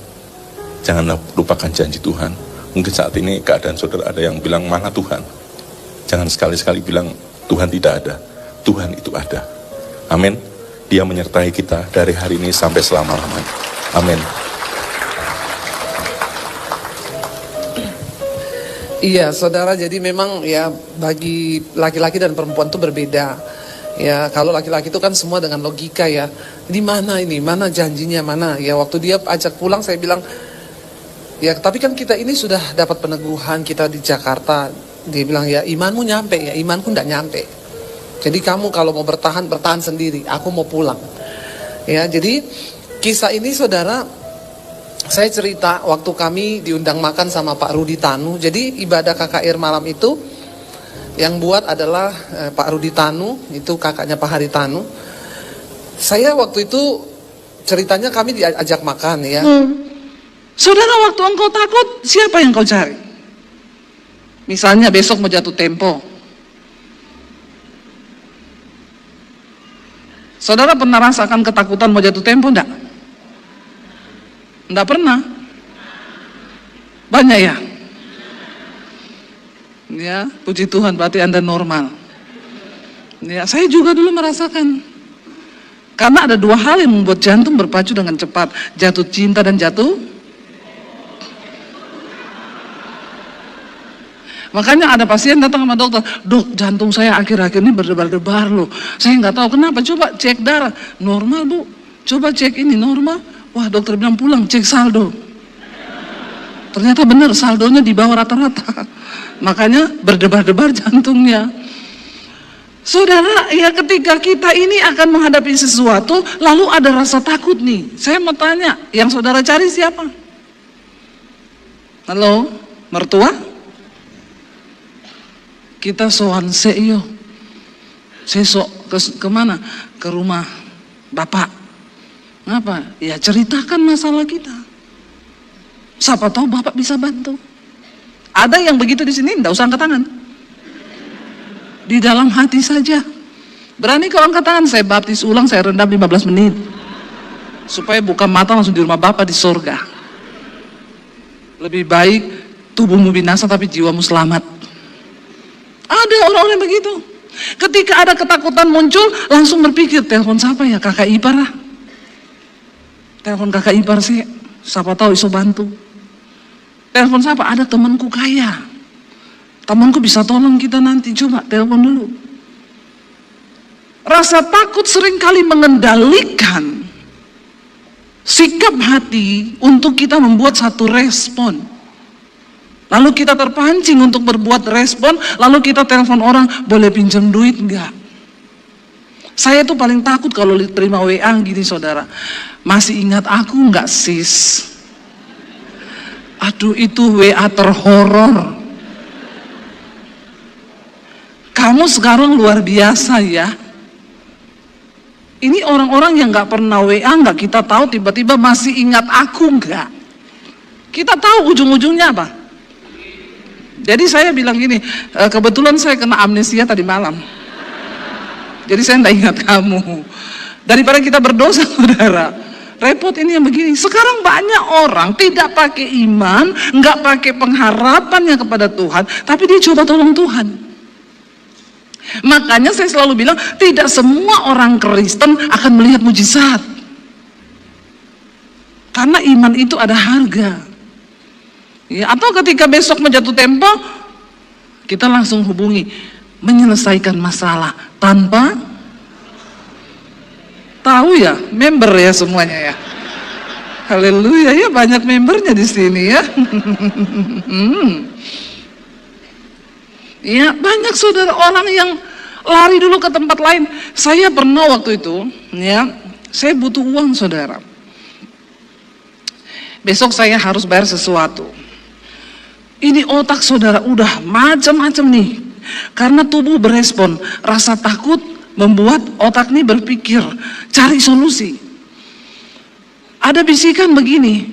jangan lupakan janji Tuhan. Mungkin saat ini keadaan saudara ada yang bilang, mana Tuhan? Jangan sekali-sekali bilang, Tuhan tidak ada. Tuhan itu ada. Amin. Dia menyertai kita dari hari ini sampai selama-lamanya. Amin. Iya, saudara, jadi memang ya bagi laki-laki dan perempuan itu berbeda. Ya, kalau laki-laki itu kan semua dengan logika ya. Di mana ini? Mana janjinya? Mana? Ya, waktu dia ajak pulang saya bilang, ya tapi kan kita ini sudah dapat peneguhan kita di Jakarta. Dia bilang, ya imanmu nyampe, ya imanku enggak nyampe. Jadi kamu kalau mau bertahan sendiri, aku mau pulang. Ya, jadi kisah ini saudara, saya cerita waktu kami diundang makan sama Pak Rudi Tanu. Jadi ibadah KKR malam itu yang buat adalah Pak Rudi Tanu, itu kakaknya Pak Hari Tanu. Saya waktu itu ceritanya kami diajak makan ya. Saudara, waktu engkau takut, siapa yang kau cari? Misalnya besok mau jatuh tempo. Saudara pernah rasakan ketakutan mau jatuh tempo enggak? Enggak pernah? Banyak ya? Ya, puji Tuhan, berarti Anda normal. Ya, saya juga dulu merasakan. Karena ada 2 hal yang membuat jantung berpacu dengan cepat. Jatuh cinta dan jatuh. Makanya ada pasien datang sama dokter, dok, jantung saya akhir-akhir ini berdebar-debar loh. Saya nggak tahu kenapa, coba cek darah. Normal bu, coba cek ini normal. Wah, dokter bilang pulang, cek saldo. Ternyata benar, saldonya di bawah rata-rata. Makanya berdebar-debar jantungnya. Saudara, ya ketika kita ini akan menghadapi sesuatu, lalu ada rasa takut nih. Saya mau tanya, yang saudara cari siapa? Halo, mertua? Kita soan seyo. Sesok ke mana? Ke rumah bapak. Ngapa? Ya ceritakan masalah kita. Siapa tahu bapak bisa bantu. Ada yang begitu di sini, enggak usah angkat tangan. Di dalam hati saja. Berani kalau angkat tangan, saya baptis ulang, saya rendam 15 menit. Supaya buka mata langsung di rumah bapak di surga. Lebih baik tubuhmu binasa tapi jiwamu selamat. Ada orang-orang begitu. Ketika ada ketakutan muncul, langsung berpikir, telepon siapa ya? Kakak ipar lah. Telepon kakak ipar sih, siapa tahu iso bantu. Telepon siapa? Ada temanku kaya. Temanku bisa tolong kita nanti, coba telepon dulu. Rasa takut seringkali mengendalikan sikap hati untuk kita membuat satu respon. Lalu kita terpancing untuk berbuat respon, lalu kita telepon orang, boleh pinjam duit enggak? Saya tuh paling takut kalau terima WA gini saudara. Masih ingat aku enggak sis? Aduh, itu WA terhoror. Kamu sekarang luar biasa ya. Ini orang-orang yang gak pernah WA, gak kita tahu, tiba-tiba masih ingat aku enggak. Kita tahu ujung-ujungnya apa. Jadi saya bilang gini, kebetulan saya kena amnesia tadi malam. Jadi saya tidak ingat kamu. Daripada kita berdosa, saudara. Repot ini yang begini. Sekarang banyak orang tidak pakai iman, nggak pakai pengharapannya kepada Tuhan, tapi dia coba tolong Tuhan. Makanya saya selalu bilang, tidak semua orang Kristen akan melihat mujizat. Karena iman itu ada harga. Ya, atau ketika besok menjatuh tempo, kita langsung hubungi, menyelesaikan masalah tanpa tahu ya, member ya semuanya ya. Haleluya ya, banyak membernya di sini ya. Ya, banyak saudara orang yang lari dulu ke tempat lain. Saya pernah waktu itu, ya, saya butuh uang saudara. Besok saya harus bayar sesuatu. Ini otak saudara udah macam-macam nih. Karena tubuh berespon, rasa takut membuat otak ini berpikir, cari solusi. Ada bisikan begini,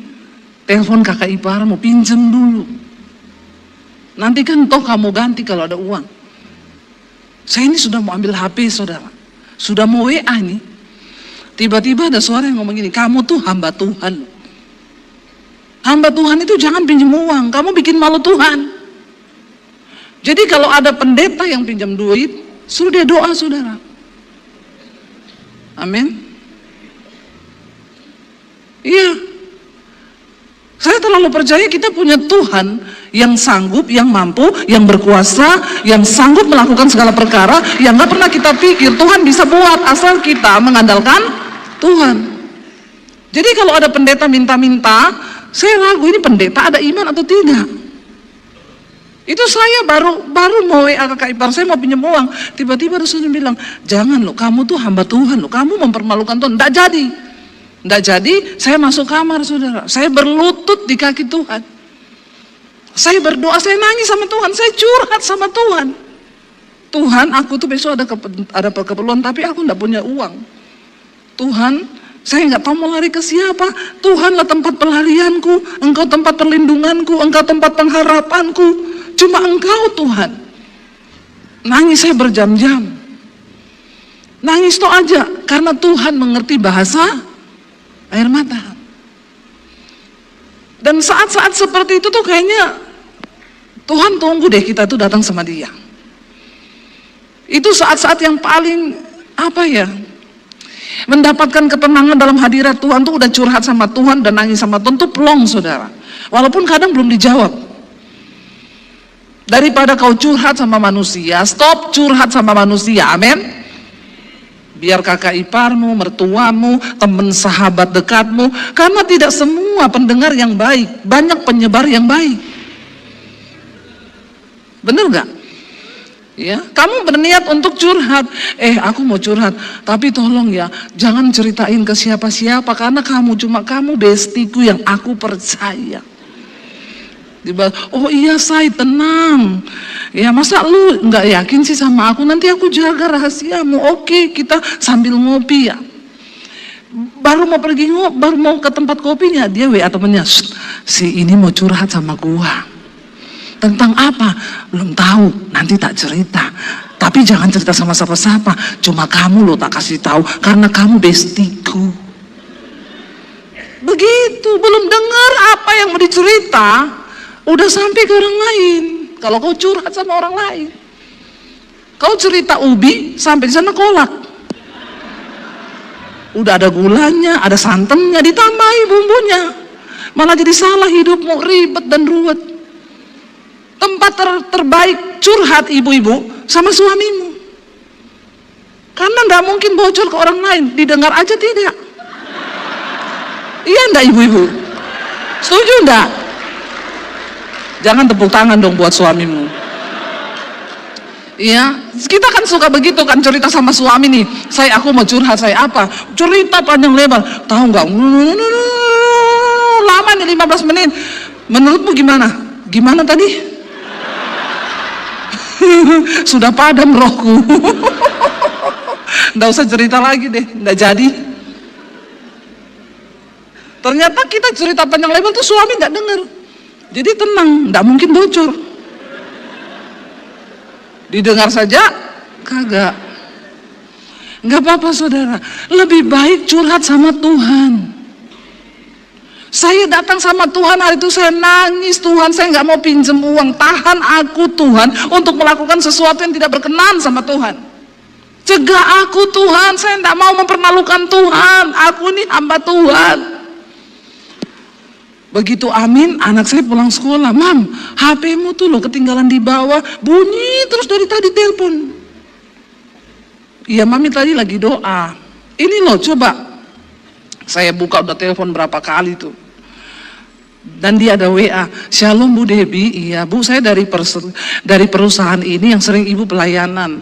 telepon kakak iparmu, pinjam dulu. Nanti kan toh kamu ganti kalau ada uang. Saya ini sudah mau ambil HP saudara, sudah mau WA nih. Tiba-tiba ada suara yang ngomong gini, kamu tuh hamba Tuhan. Hamba Tuhan itu jangan pinjam uang, kamu bikin malu Tuhan. Jadi kalau ada pendeta yang pinjam duit, suruh dia doa saudara. Amin. Iya. Saya terlalu percaya kita punya Tuhan yang sanggup, yang mampu, yang berkuasa, yang sanggup melakukan segala perkara yang gak pernah kita pikir Tuhan bisa buat, asal kita mengandalkan Tuhan. Jadi kalau ada pendeta minta-minta, saya ragu ini pendeta ada iman atau tidak. Itu saya baru mau WA kakak ipar saya mau pinjam uang, tiba-tiba Rasulullah bilang, jangan loh, kamu tuh hamba Tuhan loh, kamu mempermalukan Tuhan. Nggak jadi, saya masuk kamar saudara, saya berlutut di kaki Tuhan, saya berdoa, saya nangis sama Tuhan, saya curhat sama Tuhan. Tuhan, aku tuh besok ada keperluan, tapi aku nggak punya uang. Tuhan, saya nggak tahu mau lari ke siapa. Tuhanlah tempat pelarianku, Engkau tempat perlindunganku, Engkau tempat pengharapanku. Cuma Engkau Tuhan. Nangis saya berjam-jam. Nangis tuh aja, karena Tuhan mengerti bahasa air mata. Dan saat-saat seperti itu tuh kayaknya Tuhan tunggu deh kita tuh datang sama Dia. Itu saat-saat yang paling mendapatkan ketenangan dalam hadirat Tuhan tuh udah curhat sama Tuhan dan nangis sama Tuhan tuh plong saudara. Walaupun kadang belum dijawab. Daripada kau curhat sama manusia, stop curhat sama manusia, amin. Biar kakak iparmu, mertuamu, teman sahabat dekatmu, karena tidak semua pendengar yang baik, banyak penyebar yang baik. Bener gak? Ya, kamu berniat untuk curhat, aku mau curhat, tapi tolong ya, jangan ceritain ke siapa-siapa, karena kamu bestiku yang aku percaya. Oh iya say, tenang. Ya masa lu nggak yakin sih sama aku? Nanti aku jaga rahasiamu. Oke, kita sambil ngopi ya. Baru mau ke tempat kopinya, dia WA temennya, si ini mau curhat sama gua. Tentang apa? Belum tahu, nanti tak cerita. Tapi jangan cerita sama siapa-siapa. Cuma kamu lo tak kasih tahu, karena kamu bestiku. Begitu, belum dengar apa yang mau dicerita. Udah sampai ke orang lain. Kalau kau curhat sama orang lain, kau cerita ubi, sampai di sana kolak. Udah ada gulanya, ada santannya, ditambahi bumbunya. Malah jadi salah hidupmu, ribet dan ruwet. Tempat terbaik curhat ibu-ibu sama suamimu. Karena nggak mungkin bocor ke orang lain, didengar aja tidak. Iya enggak ibu-ibu? Setuju enggak? Jangan tepuk tangan dong buat suamimu. Iya, kita kan suka begitu kan, cerita sama suami nih. Aku mau curhat, apa? Cerita panjang lebar. Tahu nggak? Lama nih 15 menit. Menurutmu gimana? Gimana tadi? Sudah padam rohku. Nggak usah cerita lagi deh, nggak jadi. Ternyata kita cerita panjang lebar tuh suami nggak dengar. Jadi tenang, nggak mungkin bocor. Didengar saja, kagak. Nggak apa-apa saudara, lebih baik curhat sama Tuhan. Saya datang sama Tuhan hari itu, saya nangis, Tuhan saya nggak mau pinjem uang, tahan aku Tuhan untuk melakukan sesuatu yang tidak berkenan sama Tuhan. Cegah aku Tuhan, saya nggak mau mempermalukan Tuhan, aku ini hamba Tuhan. Begitu amin, anak saya pulang sekolah, Mam, HP-mu tuh loh ketinggalan di bawah, bunyi terus dari tadi telepon. Iya Mami tadi lagi doa. Ini loh coba, saya buka udah telepon berapa kali tuh. Dan dia ada WA, Shalom Bu Debbie, iya Bu saya dari perusahaan ini yang sering Ibu pelayanan.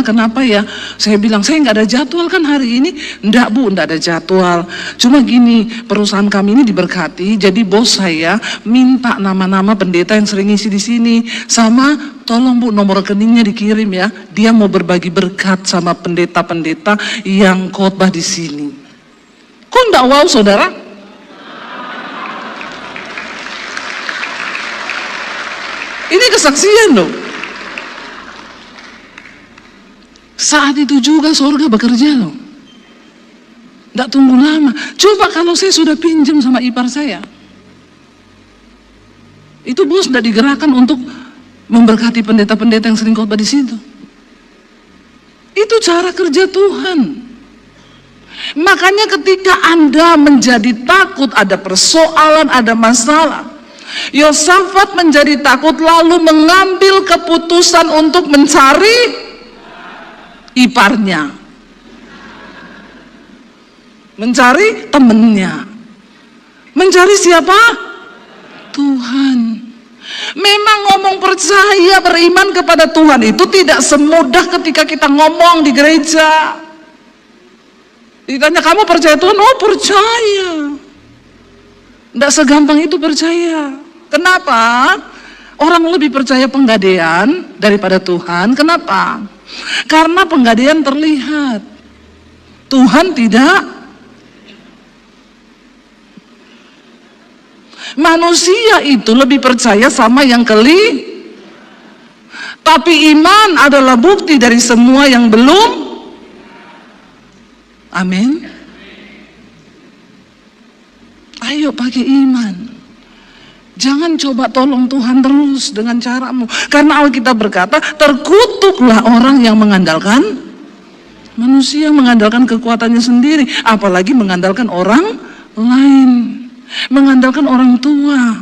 Kenapa ya? Saya bilang saya nggak ada jadwal kan hari ini. Enggak Bu, enggak ada jadwal. Cuma gini, perusahaan kami ini diberkati, jadi bos saya minta nama-nama pendeta yang sering ngisi di sini. Sama tolong Bu nomor rekeningnya dikirim ya. Dia mau berbagi berkat sama pendeta-pendeta yang khotbah di sini. Kok enggak wow saudara? Ini kesaksian loh. Saat itu juga surga bekerja loh. Nggak tunggu lama. Coba kalau saya sudah pinjam sama ipar saya. Itu bos nggak digerakkan untuk memberkati pendeta-pendeta yang sering khotbah di situ. Itu cara kerja Tuhan. Makanya ketika Anda menjadi takut, ada persoalan, ada masalah, Yosafat menjadi takut lalu mengambil keputusan untuk mencari iparnya, mencari temennya, mencari siapa? Tuhan. Memang ngomong percaya, beriman kepada Tuhan itu tidak semudah ketika kita ngomong di gereja. Ditanya kamu percaya Tuhan? Oh percaya. Tidak segampang itu percaya. Kenapa? Orang lebih percaya penggadean daripada Tuhan. Kenapa? Karena penggadean terlihat, Tuhan tidak. Manusia itu lebih percaya sama yang tapi iman adalah bukti dari semua yang belum. Amin. Ayo pakai iman. Jangan coba tolong Tuhan terus dengan caramu. Karena Alkitab berkata, terkutuklah orang yang mengandalkan manusia, mengandalkan kekuatannya sendiri, apalagi mengandalkan orang lain, mengandalkan orang tua.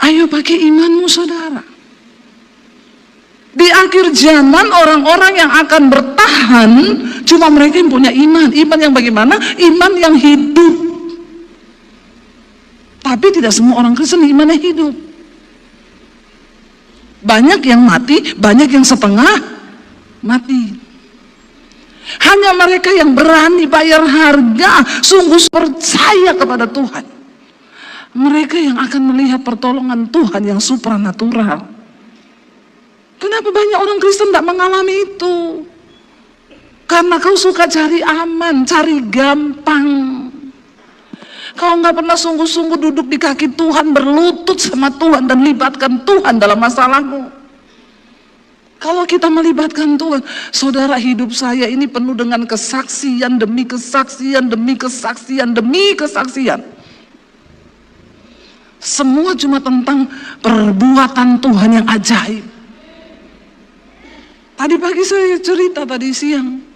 Ayo pakai imanmu saudara. Di akhir zaman orang-orang yang akan bertahan cuma mereka yang punya iman. Iman yang bagaimana? Iman yang hidup. Tapi tidak semua orang Kristen imannya hidup. Banyak yang mati, banyak yang setengah mati. Hanya mereka yang berani bayar harga, sungguh percaya kepada Tuhan. Mereka yang akan melihat pertolongan Tuhan yang supranatural. Kenapa banyak orang Kristen tidak mengalami itu? Karena kau suka cari aman, cari gampang. Kau nggak pernah sungguh-sungguh duduk di kaki Tuhan, berlutut sama Tuhan dan libatkan Tuhan dalam masalahmu. Kalau kita melibatkan Tuhan, saudara, hidup saya ini penuh dengan kesaksian demi kesaksian demi kesaksian demi kesaksian. Semua cuma tentang perbuatan Tuhan yang ajaib. Tadi pagi saya cerita, tadi siang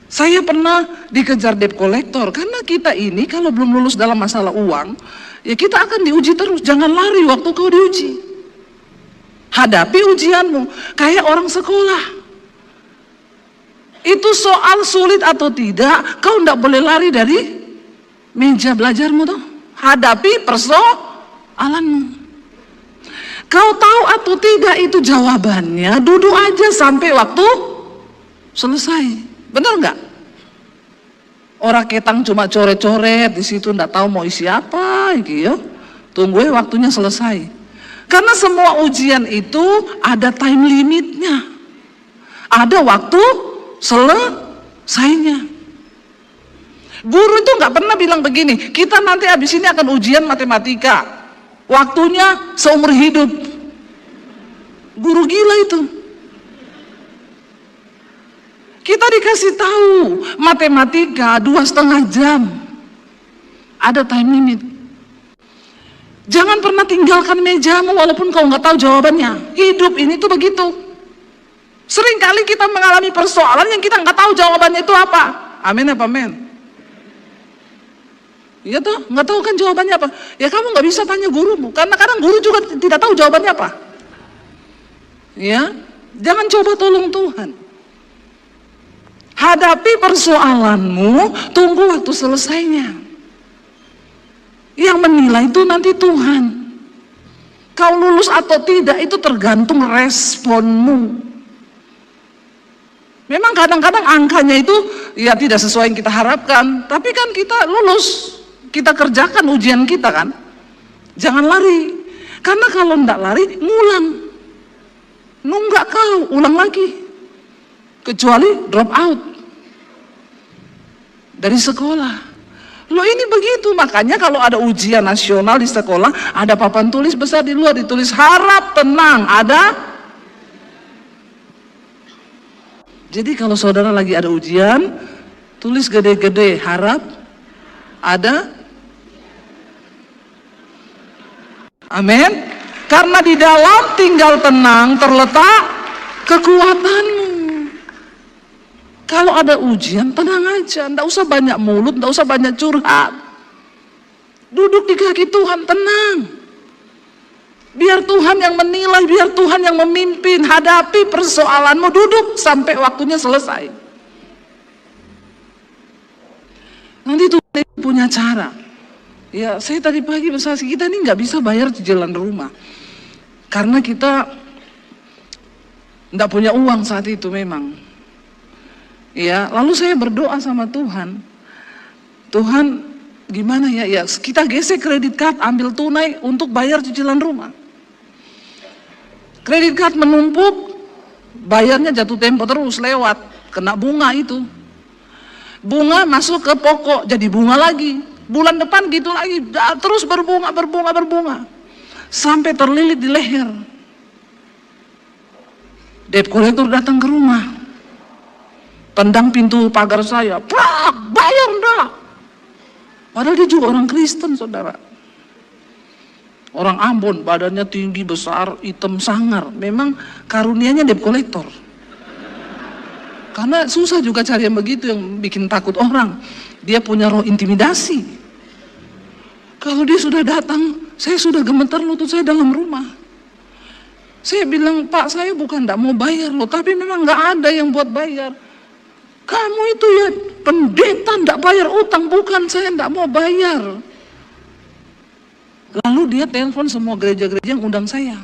saya pernah dikejar debt collector. Karena kita ini kalau belum lulus dalam masalah uang, ya kita akan diuji terus. Jangan lari waktu kau diuji. Hadapi ujianmu kayak orang sekolah. Itu soal sulit atau tidak, kau tidak boleh lari dari meja belajarmu tuh. Hadapi persoalanmu. Kau tahu atau tidak itu jawabannya, duduk aja sampai waktu selesai. Benar nggak? Orang ketang cuma coret-coret di situ, nggak tahu mau isi apa, gitu. Tunggu waktunya selesai. Karena semua ujian itu ada time limitnya. Ada waktu selesainya. Guru itu nggak pernah bilang begini, kita nanti habis ini akan ujian matematika. Waktunya seumur hidup. Guru gila itu. Kita dikasih tahu matematika 2,5 jam. Ada time limit. Jangan pernah tinggalkan mejamu walaupun kau nggak tahu jawabannya. Hidup ini tuh begitu. Seringkali kita mengalami persoalan yang kita nggak tahu jawabannya itu apa. Amin apa amin? Iya tuh, nggak tahu kan jawabannya apa. Ya kamu nggak bisa tanya gurumu, karena kadang guru juga tidak tahu jawabannya apa. Ya, jangan coba tolong Tuhan. Hadapi persoalanmu, tunggu waktu selesainya. Yang menilai itu nanti Tuhan. Kau lulus atau tidak itu tergantung responmu. Memang kadang-kadang angkanya itu ya tidak sesuai yang kita harapkan, tapi kan kita lulus. Kita kerjakan ujian kita kan. Jangan lari. Karena kalau enggak lari, ngulang. Nunggak kau, ulang lagi. Kecuali drop out dari sekolah. Loh ini begitu, makanya kalau ada ujian nasional di sekolah, ada papan tulis besar di luar, ditulis harap tenang, ada. Jadi kalau saudara lagi ada ujian, tulis gede-gede harap ada. Amin. Karena di dalam tinggal tenang terletak kekuatanmu. Kalau ada ujian, tenang aja, nggak usah banyak mulut, nggak usah banyak curhat. Duduk di kaki Tuhan, tenang. Biar Tuhan yang menilai, biar Tuhan yang memimpin. Hadapi persoalanmu, duduk sampai waktunya selesai. Nanti Tuhan punya cara. Ya, saya tadi pagi bersaksi, kita ini nggak bisa bayar cicilan rumah. Karena kita nggak punya uang saat itu memang. Ya, lalu saya berdoa sama Tuhan. Tuhan, gimana ya? Ya, kita gesek kredit card, ambil tunai untuk bayar cicilan rumah. Kredit card menumpuk, bayarnya jatuh tempo terus lewat, kena bunga itu. Bunga masuk ke pokok, jadi bunga lagi. Bulan depan gitu lagi, terus berbunga. Sampai terlilit di leher. Debt collector datang ke rumah. Tendang pintu pagar saya, prak, bayar enggak? Padahal dia juga orang Kristen, saudara. Orang Ambon, badannya tinggi, besar, hitam sangar. Memang karunianya debt collector. Karena susah juga cari yang begitu, yang bikin takut orang. Dia punya roh intimidasi. Kalau dia sudah datang, saya sudah gemetar lutut saya dalam rumah. Saya bilang, Pak, saya bukan tidak mau bayar loh, tapi memang nggak ada yang buat bayar. Kamu itu ya pendeta tidak bayar utang, bukan saya tidak mau bayar. Lalu dia telepon semua gereja-gereja yang undang saya.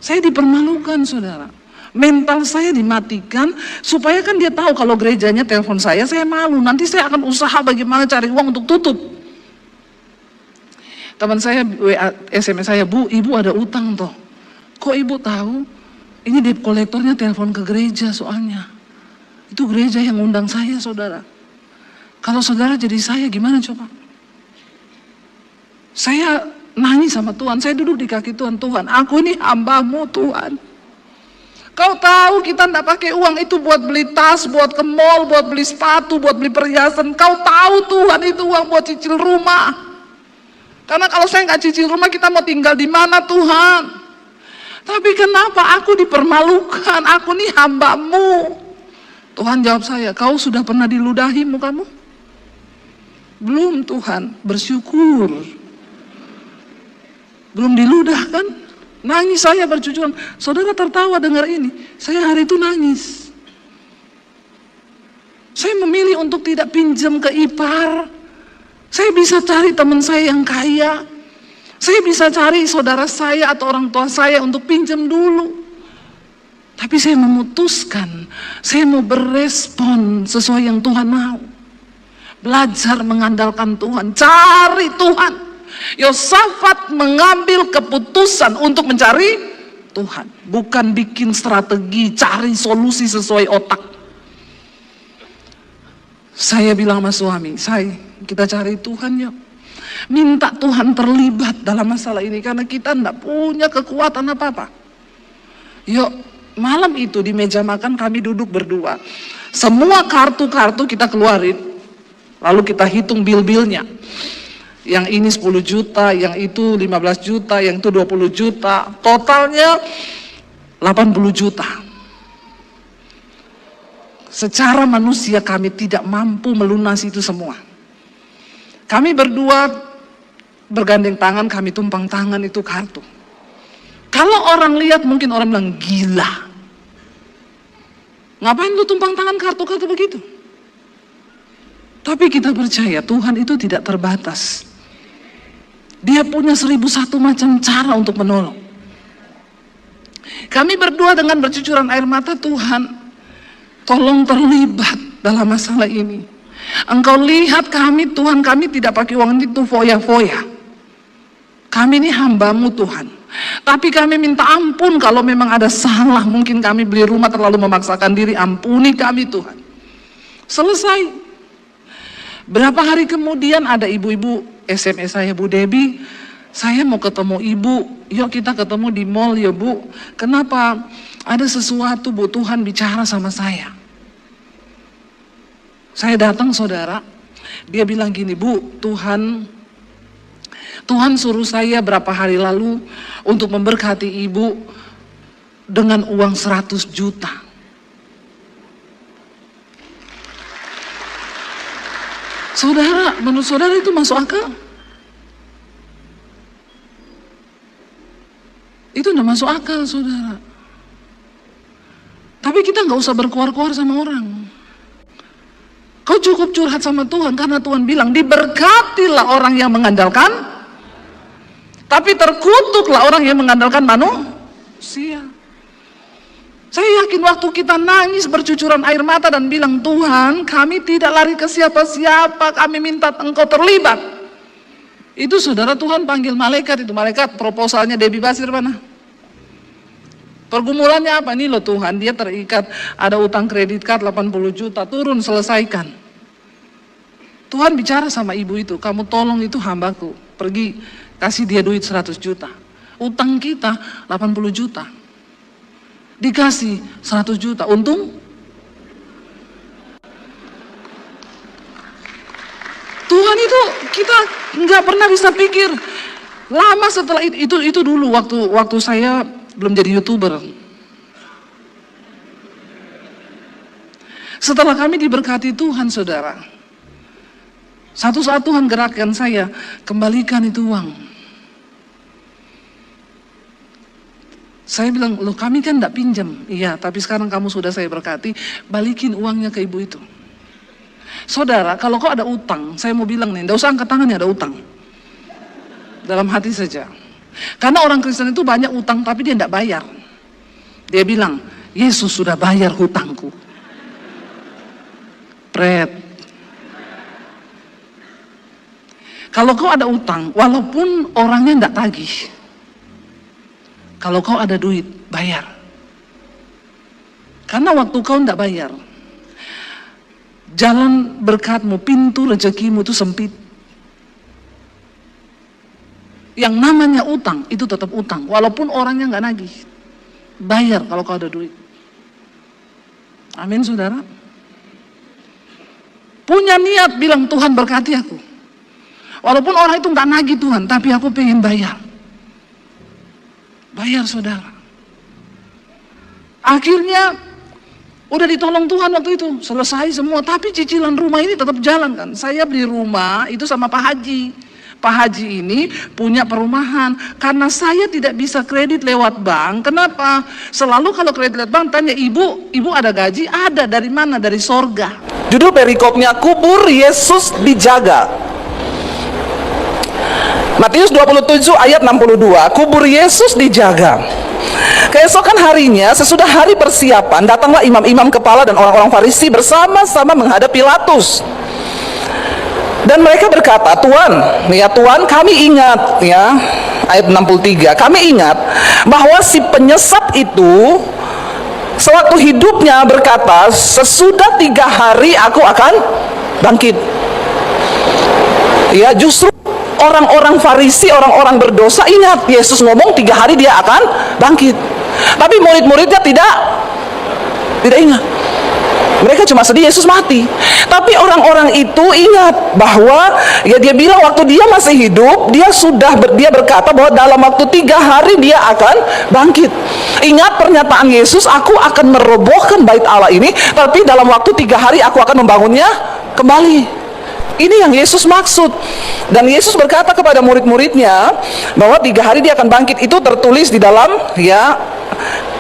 Saya dipermalukan, saudara. Mental saya dimatikan, supaya kan dia tahu kalau gerejanya telepon saya malu. Nanti saya akan usaha bagaimana cari uang untuk tutup. Teman saya SMS saya, Bu, ibu ada utang toh. Kok ibu tahu? Ini debt kolektornya telepon ke gereja soalnya. Itu gereja yang undang saya, saudara. Kalau saudara jadi saya gimana coba? Saya nangis sama Tuhan, saya duduk di kaki Tuhan. Tuhan, aku ini hamba-Mu Tuhan. Kau tahu kita tidak pakai uang itu buat beli tas, buat ke mall, buat beli sepatu, buat beli perhiasan. Kau tahu Tuhan itu uang buat cicil rumah. Karena kalau saya nggak cicil rumah, kita mau tinggal di mana Tuhan? Tapi kenapa aku dipermalukan? Aku nih hamba-Mu. Tuhan jawab saya, kau sudah pernah diludahi mukamu? Belum Tuhan, bersyukur. Belum diludah kan? Nangis saya bercucuran. Saudara tertawa dengar ini. Saya hari itu nangis. Saya memilih untuk tidak pinjam ke ipar. Saya bisa cari teman saya yang kaya. Saya bisa cari saudara saya atau orang tua saya untuk pinjam dulu. Tapi saya memutuskan, saya mau berespon sesuai yang Tuhan mau. Belajar mengandalkan Tuhan, cari Tuhan. Yosafat mengambil keputusan untuk mencari Tuhan, bukan bikin strategi, cari solusi sesuai otak. Saya bilang sama suami, kita cari Tuhan yuk. Minta Tuhan terlibat dalam masalah ini, karena kita tidak punya kekuatan apa-apa. Yuk, malam itu di meja makan kami duduk berdua. Semua kartu-kartu kita keluarin, lalu kita hitung bil-bilnya. Yang ini 10 juta, yang itu 15 juta, yang itu 20 juta. Totalnya 80 juta. Secara manusia kami tidak mampu melunasi itu semua. Kami berdua bergandeng tangan, kami tumpang tangan itu kartu. Kalau orang lihat mungkin orang bilang gila. Ngapain lu tumpang tangan kartu-kartu begitu? Tapi kita percaya Tuhan itu tidak terbatas. Dia punya 1001 macam cara untuk menolong. Kami berdua dengan bercucuran air mata, Tuhan, tolong terlibat dalam masalah ini. Engkau lihat kami, Tuhan, kami tidak pakai uang itu foya-foya. Kami ini hamba-Mu, Tuhan. Tapi kami minta ampun kalau memang ada salah, mungkin kami beli rumah terlalu memaksakan diri, ampuni kami Tuhan. Selesai. Berapa hari kemudian ada ibu-ibu SMS saya, Bu Debbie, saya mau ketemu ibu, yuk kita ketemu di mall ya Bu. Kenapa? Ada sesuatu Bu, Tuhan bicara sama saya. Saya datang saudara, dia bilang gini, Bu, Tuhan suruh saya berapa hari lalu untuk memberkati ibu dengan uang 100 juta. Saudara, menurut saudara itu masuk akal? Itu tidak masuk akal, saudara. Tapi kita nggak usah berkuar-kuar sama orang. Kau cukup curhat sama Tuhan, karena Tuhan bilang, diberkatilah orang yang mengandalkan, tapi terkutuklah orang yang mengandalkan manusia. Saya yakin waktu kita nangis bercucuran air mata dan bilang, Tuhan, kami tidak lari ke siapa-siapa, kami minta Engkau terlibat. Itu saudara, Tuhan panggil malaikat, itu malaikat proposalnya Debbie Basir mana? Pergumulannya apa? Ini loh Tuhan, dia terikat, ada utang kredit card 80 juta, turun selesaikan. Tuhan bicara sama ibu itu, kamu tolong itu hambaku, pergi kasih dia duit 100 juta. Utang kita 80 juta. Dikasih 100 juta, untung Tuhan itu kita nggak pernah bisa pikir. Lama setelah itu dulu waktu saya belum jadi YouTuber. Setelah kami diberkati Tuhan, saudara, satu saat Tuhan gerakkan saya, kembalikan itu uang. Saya bilang, loh kami kan enggak pinjam. Iya, tapi sekarang kamu sudah saya berkati, balikin uangnya ke ibu itu. Saudara, kalau kau ada utang, saya mau bilang nih, enggak usah angkat tangan ya ada utang. Dalam hati saja. Karena orang Kristen itu banyak utang, tapi dia enggak bayar. Dia bilang, Yesus sudah bayar hutangku. Pret. Kalau kau ada utang, walaupun orangnya enggak tagih, kalau kau ada duit, bayar. Karena waktu kau tidak bayar, jalan berkatmu, pintu rezekimu itu sempit. Yang namanya utang, itu tetap utang. Walaupun orangnya nggak nagih. Bayar kalau kau ada duit. Amin saudara. Punya niat bilang, Tuhan berkati aku. Walaupun orang itu nggak nagih Tuhan, tapi aku pengen bayar. Bayar saudara. Akhirnya udah ditolong Tuhan waktu itu, selesai semua. Tapi cicilan rumah ini tetap jalan kan. Saya beli rumah itu sama Pak Haji. Pak Haji ini punya perumahan. Karena saya tidak bisa kredit lewat bank. Kenapa? Selalu kalau kredit lewat bank tanya ibu ada gaji? Ada, dari mana? Dari sorga. Judul perikopnya, kubur Yesus dijaga. Matius 27 ayat 62, kubur Yesus dijaga. Keesokan harinya, sesudah hari persiapan, datanglah imam-imam kepala dan orang-orang Farisi bersama-sama menghadap Pilatus. Dan mereka berkata, Tuhan, ya Tuhan, kami ingat, ya, ayat 63, kami ingat bahwa si penyesat itu sewaktu hidupnya berkata, sesudah 3 hari aku akan bangkit. Ya, justru orang-orang Farisi, orang-orang berdosa ingat Yesus ngomong 3 hari dia akan bangkit. Tapi murid-muridnya tidak ingat. Mereka cuma sedih Yesus mati. Tapi orang-orang itu ingat bahwa ya dia bilang waktu dia masih hidup, dia berkata bahwa dalam waktu 3 hari dia akan bangkit. Ingat pernyataan Yesus, aku akan merobohkan bait Allah ini, tapi dalam waktu 3 hari aku akan membangunnya kembali. Ini yang Yesus maksud. Dan Yesus berkata kepada murid-muridnya bahwa 3 hari dia akan bangkit. Itu tertulis di dalam ya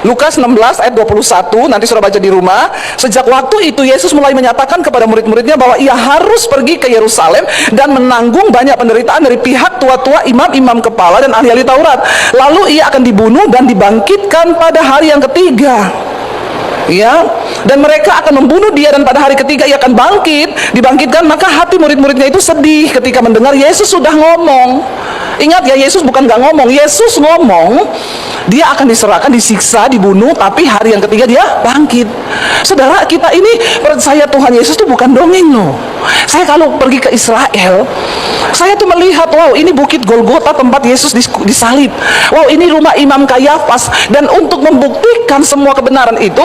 Lukas 16 ayat 21, nanti sudah baca di rumah. Sejak waktu itu Yesus mulai menyatakan kepada murid-muridnya bahwa ia harus pergi ke Yerusalem dan menanggung banyak penderitaan dari pihak tua-tua, imam-imam kepala dan ahli-ahli Taurat. Lalu ia akan dibunuh dan dibangkitkan pada hari yang ketiga. Ya, dan mereka akan membunuh dia dan pada hari ketiga ia akan dibangkitkan. Maka hati murid-muridnya itu sedih ketika mendengar Yesus sudah ngomong. Ingat ya, Yesus bukan gak ngomong, Yesus ngomong dia akan diserahkan, disiksa, dibunuh, tapi hari yang ketiga dia bangkit. Saudara, kita ini percaya Tuhan Yesus itu bukan dongeng loh. Saya kalau pergi ke Israel, saya tuh melihat, wow, ini bukit Golgota tempat Yesus disalib. Wow, ini rumah Imam Kayafas. Dan untuk membuktikan semua kebenaran itu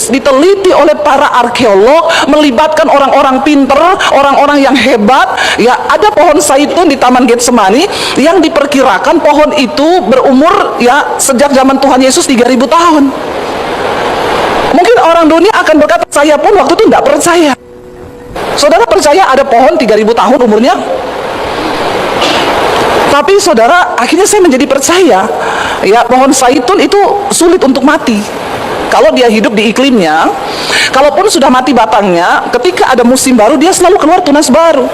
diteliti oleh para arkeolog, melibatkan orang-orang pinter, orang-orang yang hebat. Ya, ada pohon zaitun di Taman Getsemani yang diperkirakan pohon itu berumur ya sejak zaman Tuhan Yesus 3000 tahun. Mungkin orang dunia akan berkata, saya pun waktu itu tidak percaya. Saudara percaya ada pohon 3000 tahun umurnya? Tapi saudara, akhirnya saya menjadi percaya ya, pohon zaitun itu sulit untuk mati kalau dia hidup di iklimnya. Kalaupun sudah mati batangnya, ketika ada musim baru dia selalu keluar tunas baru.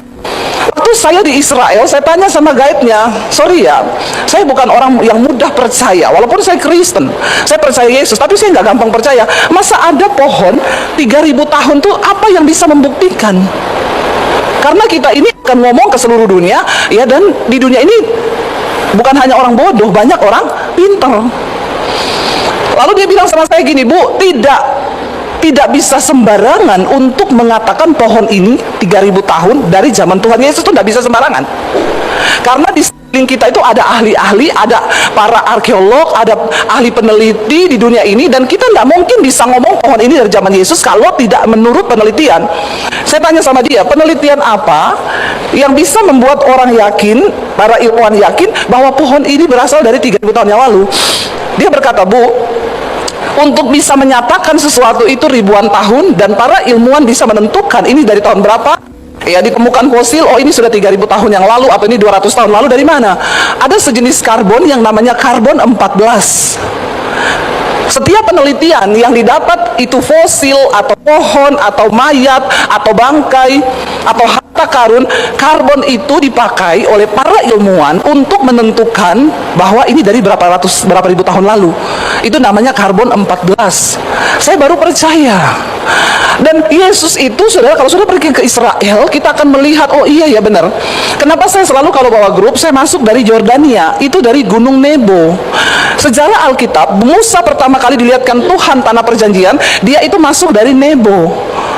Waktu saya di Israel, saya tanya sama guide-nya, sorry ya, saya bukan orang yang mudah percaya, walaupun saya Kristen, saya percaya Yesus, tapi saya nggak gampang percaya. Masa ada pohon 3000 tahun tuh apa yang bisa membuktikan? Karena kita ini akan ngomong ke seluruh dunia, ya, dan di dunia ini bukan hanya orang bodoh, banyak orang pintar. Lalu dia bilang sama saya gini, Bu, tidak bisa sembarangan untuk mengatakan pohon ini 3000 tahun dari zaman Tuhan Yesus, itu tidak bisa sembarangan. Karena di sekeliling kita itu ada ahli-ahli, ada para arkeolog, ada ahli peneliti di dunia ini, dan kita tidak mungkin bisa ngomong pohon ini dari zaman Yesus kalau tidak menurut penelitian. Saya tanya sama dia, penelitian apa yang bisa membuat orang yakin, para ilmuwan yakin bahwa pohon ini berasal dari 3000 tahun yang lalu? Dia berkata, Bu, untuk bisa menyatakan sesuatu itu ribuan tahun, dan para ilmuwan bisa menentukan ini dari tahun berapa. Ya, ditemukan fosil, oh ini sudah 3000 tahun yang lalu, atau ini 200 tahun lalu. Dari mana? Ada sejenis karbon yang namanya karbon 14. Setiap penelitian yang didapat itu fosil atau pohon atau mayat atau bangkai atau harta karun, karbon itu dipakai oleh para ilmuwan untuk menentukan bahwa ini dari berapa ribu tahun lalu. Itu namanya karbon 14. Saya baru percaya. Dan Yesus itu, saudara, kalau sudah pergi ke Israel, kita akan melihat, oh iya ya benar. Kenapa saya selalu kalau bawa grup, saya masuk dari Yordania, itu dari Gunung Nebo. Sejarah Alkitab, Musa pertama kali dilihatkan Tuhan tanah perjanjian, dia itu masuk dari Nebo.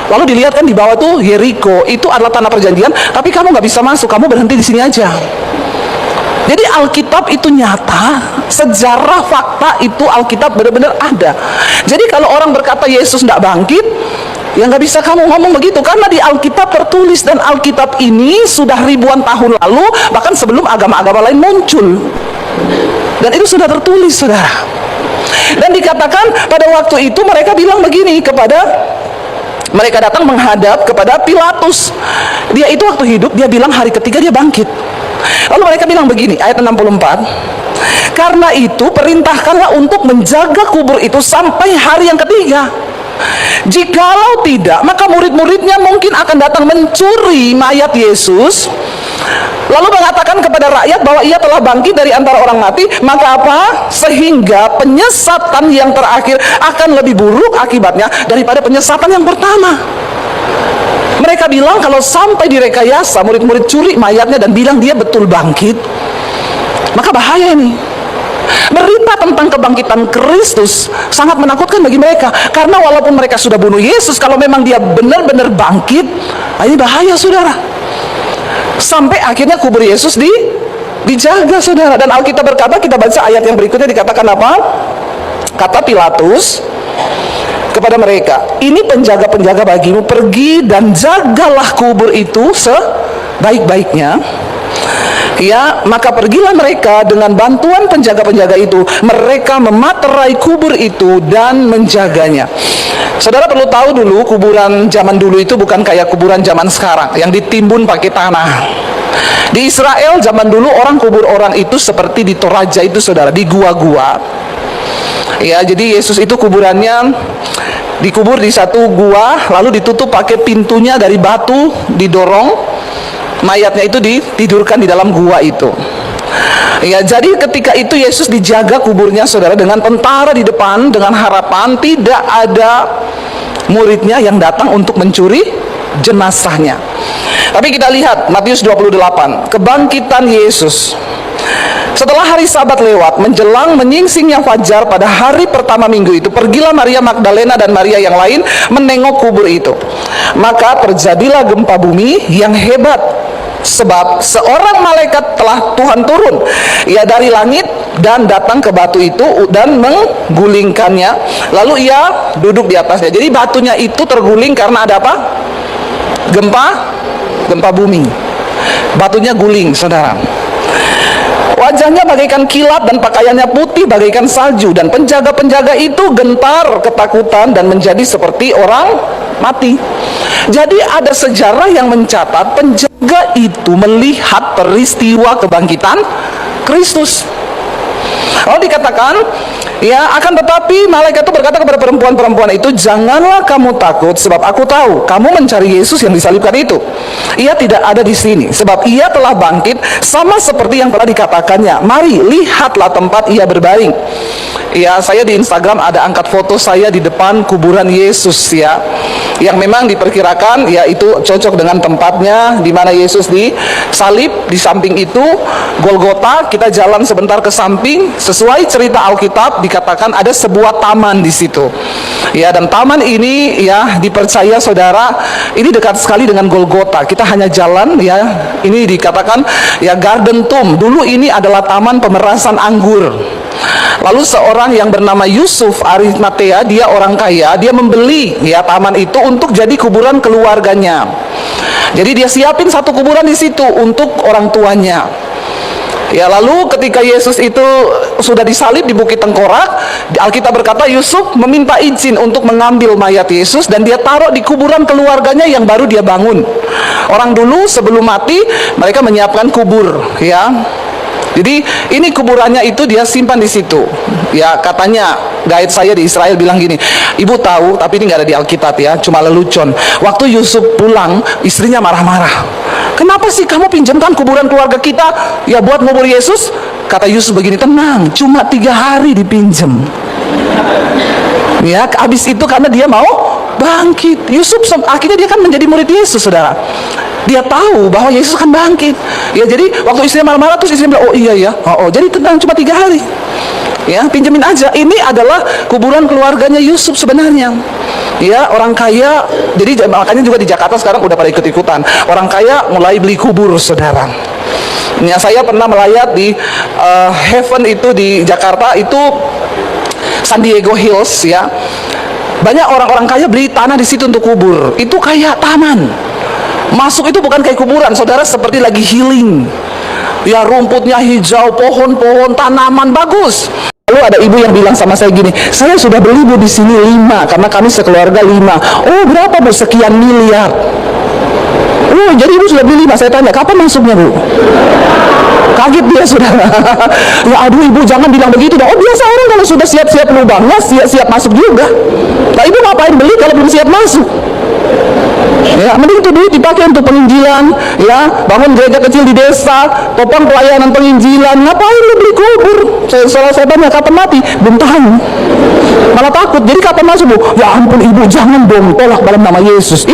Lalu dilihatkan di bawah tuh Yeriko, itu adalah tanah perjanjian, tapi kamu nggak bisa masuk, kamu berhenti di sini aja. Jadi Alkitab itu nyata, sejarah fakta itu Alkitab benar-benar ada. Jadi kalau orang berkata Yesus tidak bangkit, ya nggak bisa kamu ngomong begitu, karena di Alkitab tertulis, dan Alkitab ini sudah ribuan tahun lalu, bahkan sebelum agama-agama lain muncul. Dan itu sudah tertulis, saudara. Dan dikatakan pada waktu itu mereka bilang begini mereka datang menghadap kepada Pilatus. Dia itu waktu hidup, dia bilang hari ketiga dia bangkit. Lalu mereka bilang begini, ayat 64, karena itu perintahkanlah untuk menjaga kubur itu sampai hari yang ketiga. Jikalau tidak, maka murid-muridnya mungkin akan datang mencuri mayat Yesus, lalu mengatakan kepada rakyat bahwa ia telah bangkit dari antara orang mati. Maka apa? Sehingga penyesatan yang terakhir akan lebih buruk akibatnya daripada penyesatan yang pertama. Mereka bilang kalau sampai direkayasa, murid-murid curi mayatnya dan bilang dia betul bangkit, maka bahaya ini. Berita tentang kebangkitan Kristus sangat menakutkan bagi mereka, karena walaupun mereka sudah bunuh Yesus, kalau memang dia benar-benar bangkit, ini bahaya saudara. Sampai akhirnya kubur Yesus dijaga saudara. Dan Alkitab berkata, kita baca ayat yang berikutnya, dikatakan apa? Kata Pilatus kepada mereka, ini penjaga-penjaga bagimu, pergi dan jagalah kubur itu sebaik-baiknya. Ya, maka pergilah mereka dengan bantuan penjaga-penjaga itu. Mereka mematerai kubur itu dan menjaganya. Saudara perlu tahu dulu, kuburan zaman dulu itu bukan kayak kuburan zaman sekarang yang ditimbun pakai tanah. Di Israel zaman dulu orang kubur orang itu seperti di Toraja itu saudara, di gua-gua. Ya, jadi Yesus itu kuburannya dikubur di satu gua, lalu ditutup pakai pintunya dari batu, didorong. Mayatnya itu ditidurkan di dalam gua itu. Ya, jadi ketika itu Yesus dijaga kuburnya saudara dengan tentara di depan, dengan harapan tidak ada muridnya yang datang untuk mencuri jenazahnya. Tapi kita lihat Matius 28, kebangkitan Yesus. Setelah hari Sabat lewat, menjelang menyingsingnya fajar pada hari pertama minggu itu, pergilah Maria Magdalena dan Maria yang lain menengok kubur itu. Maka terjadilah gempa bumi yang hebat, sebab seorang malaikat telah Tuhan turun, ia dari langit dan datang ke batu itu dan menggulingkannya, lalu ia duduk di atasnya. Jadi batunya itu terguling karena ada apa? Gempa bumi. Batunya guling saudara. Wajahnya bagaikan kilat dan pakaiannya putih bagaikan salju, dan penjaga-penjaga itu gentar ketakutan dan menjadi seperti orang mati. Jadi ada sejarah yang mencatat penjaga itu melihat peristiwa kebangkitan Kristus. Lalu dikatakan, ya, akan tetapi malaikat itu berkata kepada perempuan-perempuan itu, janganlah kamu takut, sebab aku tahu kamu mencari Yesus yang disalibkan itu. Ia tidak ada di sini, sebab ia telah bangkit sama seperti yang telah dikatakannya. Mari, lihatlah tempat ia berbaring. Ya, saya di Instagram ada angkat foto saya di depan kuburan Yesus ya, yang memang diperkirakan ya itu cocok dengan tempatnya di mana Yesus disalib. Di samping itu Golgota, kita jalan sebentar ke samping, sesuai cerita Alkitab dikatakan ada sebuah taman di situ. Ya, dan taman ini ya dipercaya saudara ini dekat sekali dengan Golgota. Kita hanya jalan ya, ini dikatakan ya Garden Tomb. Dulu ini adalah taman pemerasan anggur. Lalu seorang yang bernama Yusuf Arimatea, dia orang kaya, dia membeli ya taman itu untuk jadi kuburan keluarganya. Jadi dia siapin satu kuburan di situ untuk orang tuanya. Ya, lalu ketika Yesus itu sudah disalib di Bukit Tengkorak, Alkitab berkata Yusuf meminta izin untuk mengambil mayat Yesus dan dia taruh di kuburan keluarganya yang baru dia bangun. Orang dulu sebelum mati mereka menyiapkan kubur ya. Jadi ini kuburannya itu dia simpan di situ. Ya, katanya guide saya di Israel bilang gini, ibu tahu, tapi ini nggak ada di Alkitab ya, cuma lelucon. Waktu Yusuf pulang, istrinya marah-marah. Kenapa sih kamu pinjamkan kuburan keluarga kita ya buat ngubur Yesus? Kata Yusuf begini, tenang, cuma 3 hari dipinjam. Ya, habis itu karena dia mau bangkit. Yusuf akhirnya dia kan menjadi murid Yesus saudara. Dia tahu bahwa Yesus akan bangkit. Ya, jadi waktu istrinya marah-marah terus istrinya bilang, oh iya ya, jadi tenang cuma 3 hari. Ya, pinjemin aja. Ini adalah kuburan keluarganya Yusuf sebenarnya. Ya, orang kaya. Jadi makanya juga di Jakarta sekarang udah pada ikut-ikutan. Orang kaya mulai beli kubur saudara. Ya, saya pernah melayat di Heaven itu di Jakarta itu San Diego Hills ya. Banyak orang-orang kaya beli tanah di situ untuk kubur. Itu kayak taman. Masuk itu bukan kayak kuburan, saudara, seperti lagi healing. Ya, rumputnya hijau, pohon-pohon, tanaman bagus. Lalu ada ibu yang bilang sama saya gini, saya sudah beli bu di sini 5 karena kami sekeluarga 5. Oh, berapa bu? Sekian miliar. Oh, jadi ibu sudah beli 5. Saya tanya, kapan masuknya bu? Kaget dia saudara. Ya aduh ibu jangan bilang begitu dong. Oh, biasa orang kalau sudah siap-siap lubangnya siap-siap masuk juga. Nah, ibu ngapain beli kalau belum siap masuk? Ya, mending itu duit dipakai untuk penginjilan, ya, bangun gereja kecil di desa, topang pelayanan penginjilan. Ngapain lu beli kubur? Saya tanya kapan mati? Belum tahu. Malah takut. Jadi kapan masuk, Bu? Ya ampun Ibu, jangan dong, tolak dalam nama Yesus.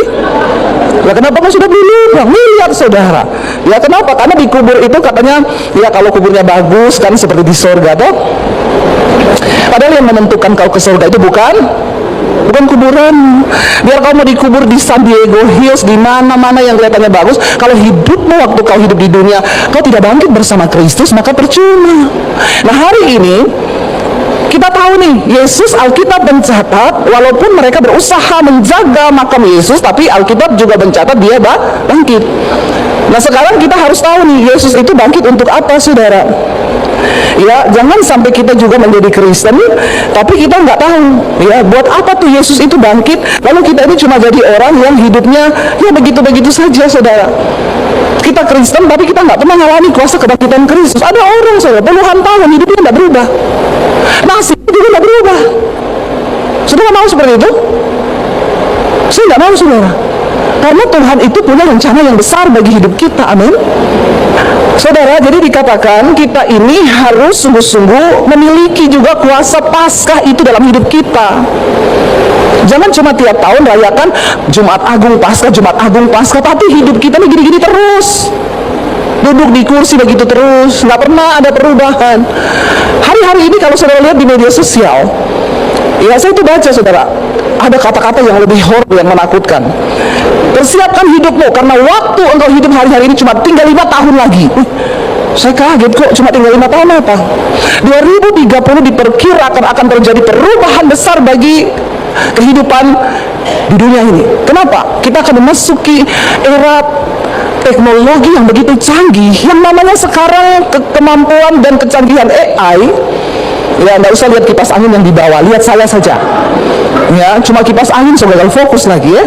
Lah kenapa kan sudah beli lubang? Lihat saudara. Ya kenapa? Karena di kubur itu katanya, ya kalau kuburnya bagus kan seperti di surga, toh. Padahal yang menentukan kau ke surga itu bukan kuburan. Biar kau mau dikubur di San Diego Hills, di mana-mana yang kelihatannya bagus, kalau hidupmu waktu kau hidup di dunia kau tidak bangkit bersama Kristus, maka percuma. Nah hari ini kita tahu nih, Yesus, Alkitab mencatat walaupun mereka berusaha menjaga makam Yesus, tapi Alkitab juga mencatat dia bangkit. Nah sekarang kita harus tahu nih, Yesus itu bangkit untuk apa, saudara? Ya, jangan sampai kita juga menjadi Kristen tapi kita nggak tahu, ya, buat apa tuh Yesus itu bangkit, lalu kita ini cuma jadi orang yang hidupnya ya begitu-begitu saja, saudara. Kita Kristen tapi kita nggak pernah mengalami kuasa kebangkitan Kristus. Ada orang, saudara, puluhan tahun hidupnya nggak berubah, nasibnya juga nggak berubah. Saudara mau seperti itu? Saya nggak mau, saudara. Karena Tuhan itu punya rencana yang besar bagi hidup kita, amin. Saudara, jadi dikatakan kita ini harus sungguh-sungguh memiliki juga kuasa Paskah itu dalam hidup kita. Jangan cuma tiap tahun rayakan Jumat Agung Paskah, tapi hidup kita ini gini-gini terus. Duduk di kursi begitu terus, nggak pernah ada perubahan. Hari-hari ini kalau saudara lihat di media sosial, ya saya itu baca, saudara, ada kata-kata yang lebih horor, yang menakutkan. Persiapkan hidupmu, karena waktu engkau hidup hari-hari ini cuma tinggal 5 tahun lagi. Saya kaget kok, cuma tinggal 5 tahun apa? 2030 diperkirakan akan terjadi perubahan besar bagi kehidupan di dunia ini. Kenapa? Kita akan memasuki era teknologi yang begitu canggih, yang namanya sekarang kemampuan dan kecanggihan AI. Ya, nggak usah lihat kipas angin yang di bawah, lihat saya saja. Ya, cuma kipas angin sudah fokus lagi, ya.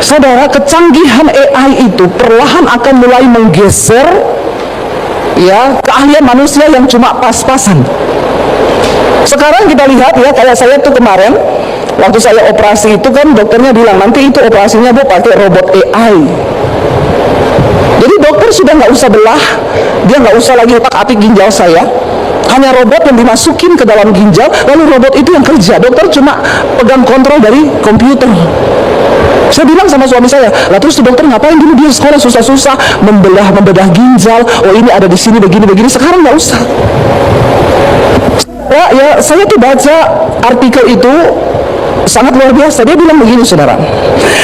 Saudara, kecanggihan AI itu perlahan akan mulai menggeser, ya, keahlian manusia yang cuma pas-pasan. Sekarang kita lihat, ya, kayak saya tuh kemarin waktu saya operasi itu kan dokternya bilang nanti itu operasinya Bu pakai robot AI. Jadi dokter sudah nggak usah belah, dia nggak usah lagi otak-atik ginjal saya, hanya robot yang dimasukin ke dalam ginjal, lalu robot itu yang kerja. Dokter cuma pegang kontrol dari komputer. Saya bilang sama suami saya, lah terus dokter ngapain dulu dia sekolah susah-susah membedah ginjal, oh ini ada di sini begini-begini, sekarang nggak usah. Ya, saya tuh baca artikel itu sangat luar biasa. Dia bilang begini, saudara,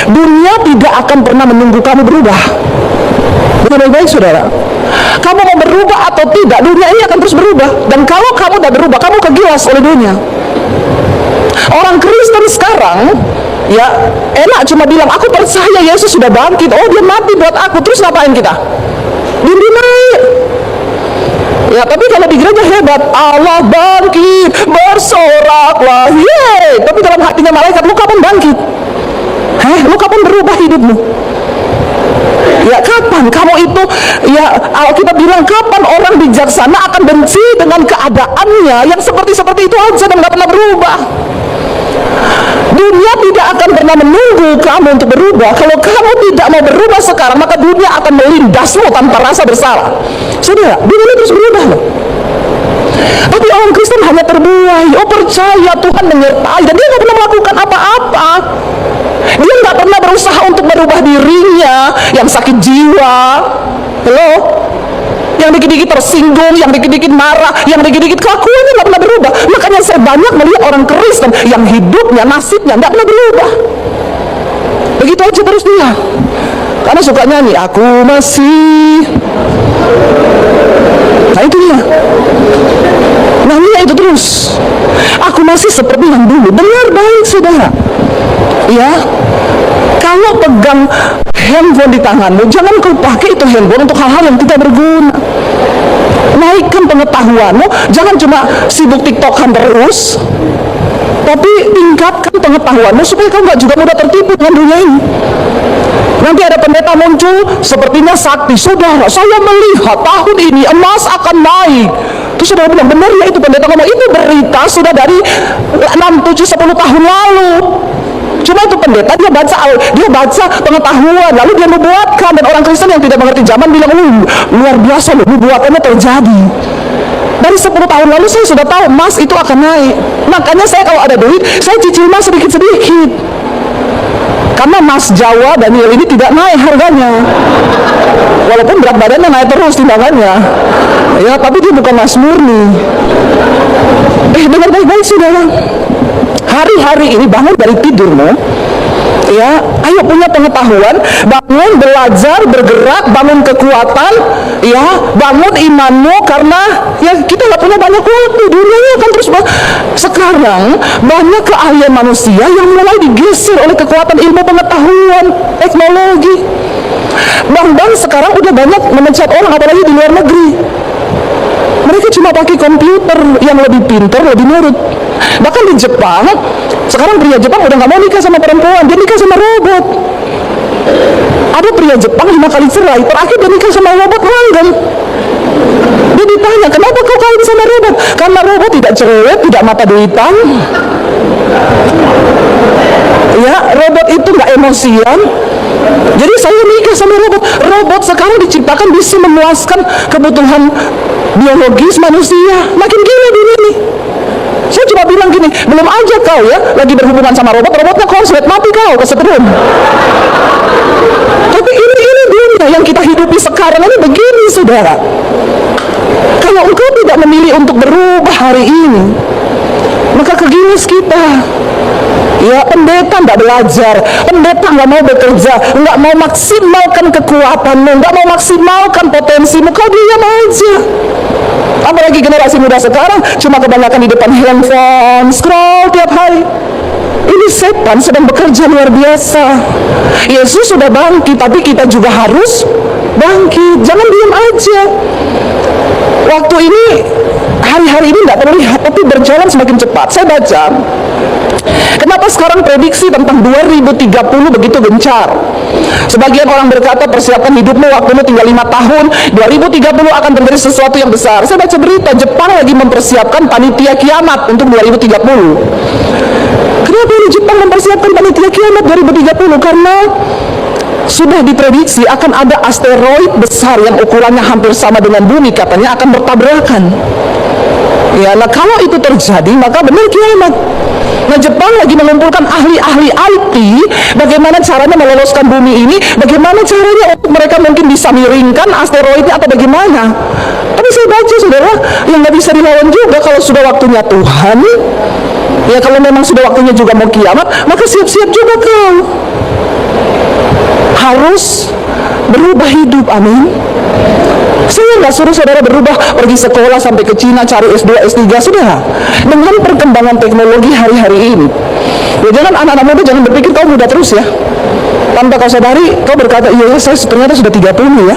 dunia tidak akan pernah menunggu kamu berubah. Baik-baik, saudara, kamu mau berubah atau tidak, dunia ini akan terus berubah. Dan kalau kamu tidak berubah, kamu kegilas oleh dunia. Orang Kristen sekarang, ya, enak cuma bilang aku percaya Yesus sudah bangkit, oh dia mati buat aku, terus ngapain kita? Dinding naik. Ya, tapi kalau di gereja hebat, Allah bangkit, bersoraklah, yeay. Tapi dalam hatinya malaikat, lu kapan bangkit? Lu kapan berubah hidupmu? Ya kapan kamu itu, ya Alkitab bilang kapan orang bijaksana akan benci dengan keadaannya yang seperti itu aja dan gak pernah berubah. Dunia tidak akan pernah menunggu kamu untuk berubah. Kalau kamu tidak mau berubah sekarang, maka dunia akan melindasmu tanpa rasa bersalah. Saudara, dunia terus berubah loh. Tapi orang Kristen hanya terbuai, oh percaya Tuhan menyertai, dan dia gak pernah melakukan apa-apa. Dia nggak pernah berusaha untuk merubah dirinya yang sakit jiwa, yang dikit-dikit tersinggung, yang dikit-dikit marah, yang dikit-dikit kelakuannya nggak pernah berubah. Makanya saya banyak melihat orang Kristen yang hidupnya, nasibnya nggak pernah berubah. Begitu aja terus dia, karena suka nyanyi, aku masih. Nah itu dia, nyanyinya itu terus. Aku masih seperti yang dulu. Dengar baik, saudara. Ya, kalau pegang handphone di tanganmu, jangan kau pakai itu handphone untuk hal-hal yang tidak berguna. Naikkan pengetahuanmu, jangan cuma sibuk TikTokan terus, tapi tingkatkan pengetahuanmu supaya kau nggak juga mudah tertipu dengan dunia ini. Nanti ada pendeta muncul, sepertinya sakti, saudara, saya melihat tahun ini emas akan naik. Terus saudara bilang, benar ya itu pendeta ngomong, itu berita sudah dari 6, 7, 10 tahun lalu. Cuma itu pendeta dia baca pengetahuan, lalu dia nubuatkan, dan orang Kristen yang tidak mengerti zaman bilang, luar biasa loh, nubuatannya terjadi. Dari 10 tahun lalu saya sudah tahu emas itu akan naik. Makanya saya kalau ada duit, saya cicil emas sedikit-sedikit. Karena emas Jawa Daniel ini tidak naik harganya. Walaupun berat badannya naik terus timbangannya. Ya, tapi dia bukan emas murni. Dengar baik-baik saudara. Hari-hari ini bangun dari tidurmu, ya, ayo punya pengetahuan, bangun belajar, bergerak, bangun kekuatan, ya, bangun imanmu, karena ya kita nggak punya banyak waktu, dunianya akan terus sekarang banyak keahlian manusia yang mulai digeser oleh kekuatan ilmu pengetahuan, teknologi. Bank-bank sekarang udah banyak memecat orang, apalagi di luar negeri. Mereka cuma pakai komputer yang lebih pintar, lebih nurut. Bahkan di Jepang, sekarang pria Jepang udah nggak mau nikah sama perempuan, dia nikah sama robot. Ada pria Jepang 5 kali cerai, terakhir dia nikah sama robot langgeng. Dia ditanya, kenapa kau kawin sama robot? Karena robot tidak cerewet, tidak mata duitan. Ya, robot itu nggak emosian. Jadi saya nikah sama robot. Robot sekarang diciptakan bisa memuaskan kebutuhan biologis manusia. Makin gila dunia ini. Saya cuma bilang gini, belum aja kau ya lagi berhubungan sama robot, robotnya konslet, mati kau kesetrum. Tapi ini dunia yang kita hidupi sekarang ini begini saudara. Kalau engkau tidak memilih untuk berubah hari ini, maka keginis kita. Ya, pendeta nggak belajar, pendeta nggak mau bekerja, nggak mau maksimalkan kekuatanmu, nggak mau maksimalkan potensimu, kau diam aja. Apalagi generasi muda sekarang cuma kebanyakan di depan handphone, scroll tiap hari. Ini setan sedang bekerja luar biasa. Yesus sudah bangkit, tapi kita juga harus bangkit. Jangan diam aja. Waktu ini, hari-hari ini tidak terlihat, tapi berjalan semakin cepat. Saya baca, kenapa sekarang prediksi tentang 2030 begitu gencar? Sebagian orang berkata, persiapkan hidupmu, waktumu tinggal 5 tahun, 2030 akan terjadi sesuatu yang besar. Saya baca berita, Jepang lagi mempersiapkan panitia kiamat untuk 2030. Kenapa ini Jepang mempersiapkan panitia kiamat 2030? Karena sudah diprediksi akan ada asteroid besar yang ukurannya hampir sama dengan bumi, katanya akan bertabrakan. Ya, nah kalau itu terjadi maka benar kiamat. Nah, Jepang lagi mengumpulkan ahli-ahli IT, bagaimana caranya meloloskan bumi ini, bagaimana caranya untuk mereka mungkin bisa miringkan asteroidnya atau bagaimana. Tapi saya baca saudara, yang nggak bisa dilawan juga kalau sudah waktunya Tuhan. Ya, kalau memang sudah waktunya juga mau kiamat, maka siap-siap juga kau. Harus berubah hidup, amin. Saya nggak suruh saudara berubah, pergi sekolah sampai ke Cina, cari S2, S3, sudah. Dengan perkembangan teknologi hari-hari ini, ya jangan anak-anak muda jangan berpikir kau muda terus ya. Tanpa kau sadari, kau berkata, iya saya ternyata sudah 30 ya.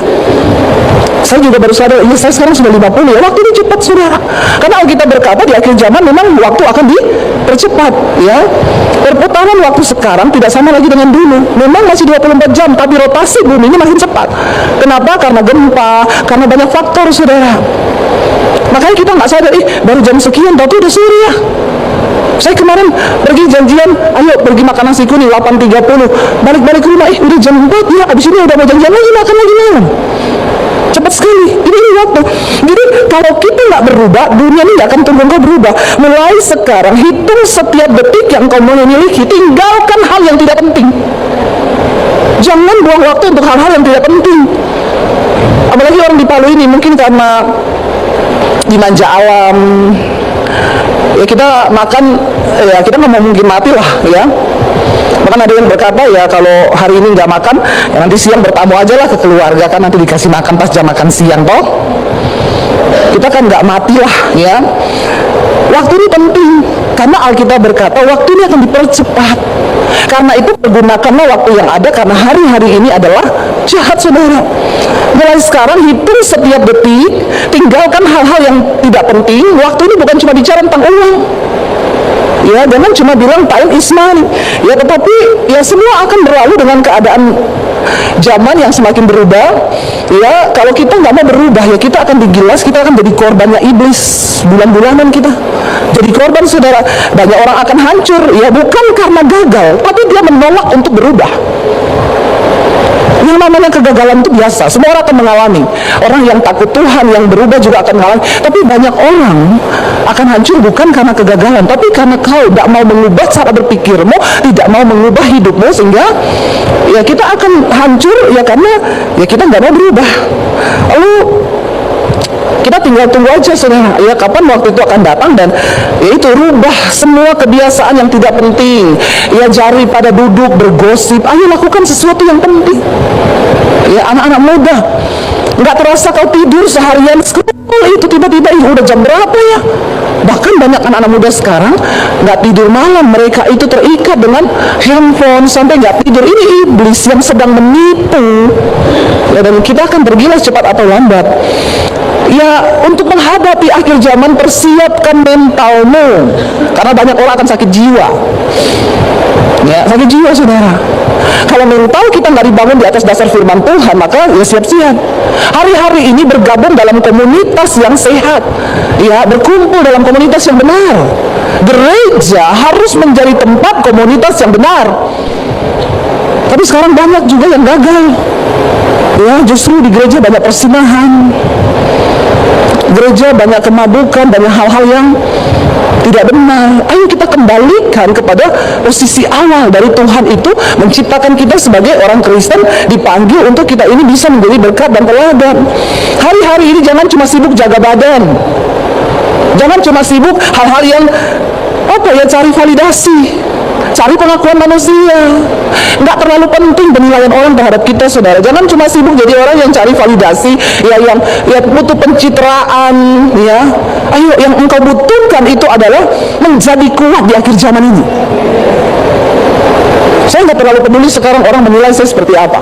Saya juga baru sadar, iya saya sekarang sudah 50 ya. Waktu ini cepat saudara. Karena kita berkata di akhir zaman memang waktu akan dipercepat ya. Perputaran waktu sekarang tidak sama lagi dengan dulu. Memang masih 24 jam, tapi rotasi bumi ini makin cepat. Kenapa? Karena gempa, karena banyak faktor saudara. Makanya kita nggak sadar, baru jam sekian, tapi udah sore ya. Saya kemarin pergi janjian, ayo pergi makan nasi kuning 8.30, balik-balik ke rumah, udah jam 4 ya, abis ini udah mau janjian lagi makan lagi malam. Cepat sekali, ini waktu. Jadi kalau kita nggak berubah, dunia ini nggak akan tunggu kau berubah. Mulai sekarang, hitung setiap detik yang kau memiliki, tinggalkan hal yang tidak penting. Jangan buang waktu untuk hal-hal yang tidak penting. Apalagi orang di Palu ini, mungkin karena dimanja alam, ya kita makan, ya kita nggak mungkin mati lah ya. Bahkan ada yang berkata ya kalau hari ini nggak makan, ya nanti siang bertamu aja lah ke keluarga, kan nanti dikasih makan pas jam makan siang toh. Kita kan nggak mati lah ya. Waktu ini penting karena Alkitab berkata waktu ini akan dipercepat. Karena itu pergunakanlah waktu yang ada, karena hari-hari ini adalah jahat saudara. Mulai sekarang hitung setiap detik, tinggalkan hal-hal yang tidak penting. Waktu ini bukan cuma bicara tentang uang. Ya, jangan cuma bilang time is money. Ya, tetapi ya semua akan berlalu dengan keadaan zaman yang semakin berubah. Ya, kalau kita nggak mau berubah, ya kita akan digilas, kita akan jadi korbannya iblis bulan-bulanan kita. Jadi korban, saudara. Banyak orang akan hancur, ya bukan karena gagal, tapi dia menolak untuk berubah. Yang namanya kegagalan itu biasa, semua orang akan mengalami. Orang yang takut Tuhan, yang berubah juga akan mengalami. Tapi banyak orang akan hancur bukan karena kegagalan, tapi karena kau tidak mau mengubah cara berpikirmu, tidak mau mengubah hidupmu, sehingga ya kita akan hancur ya karena ya kita nggak mau berubah. Lalu kita tinggal tunggu aja, saudara, ya kapan waktu itu akan datang, dan ya itu rubah semua kebiasaan yang tidak penting. Ya daripada duduk bergosip, ayo lakukan sesuatu yang penting. Ya anak-anak muda, nggak terasa kau tidur seharian itu tiba-tiba udah jam berapa ya? Bahkan banyak anak-anak muda sekarang nggak tidur malam, mereka itu terikat dengan handphone sampai nggak tidur. Ini iblis yang sedang menipu. Ya, dan kita akan bergilas cepat atau lambat. Ya, untuk menghadapi akhir zaman, persiapkan mentalmu, karena banyak orang akan sakit jiwa. Ya, sakit jiwa, saudara. Kalau mental kita nggak dibangun di atas dasar firman Tuhan, maka ya siap-siap. Hari-hari ini bergabung dalam komunitas yang sehat, ya berkumpul dalam komunitas yang benar. Gereja harus menjadi tempat komunitas yang benar. Tapi sekarang banyak juga yang gagal. Ya, justru di gereja banyak persinahan. Gereja banyak kemabukan, banyak hal-hal yang tidak benar. Ayo kita kembalikan kepada posisi awal dari Tuhan itu menciptakan kita sebagai orang Kristen, dipanggil untuk kita ini bisa menjadi berkat dan teladan. Hari-hari ini jangan cuma sibuk jaga badan, jangan cuma sibuk hal-hal yang cari validasi, cari pengakuan manusia. Nggak terlalu penting penilaian orang terhadap kita, saudara. Jangan cuma sibuk jadi orang yang cari validasi, yang butuh pencitraan, ya. Ayo, yang engkau butuhkan itu adalah menjadi kuat di akhir zaman ini. Saya nggak terlalu peduli sekarang orang menilai saya seperti apa.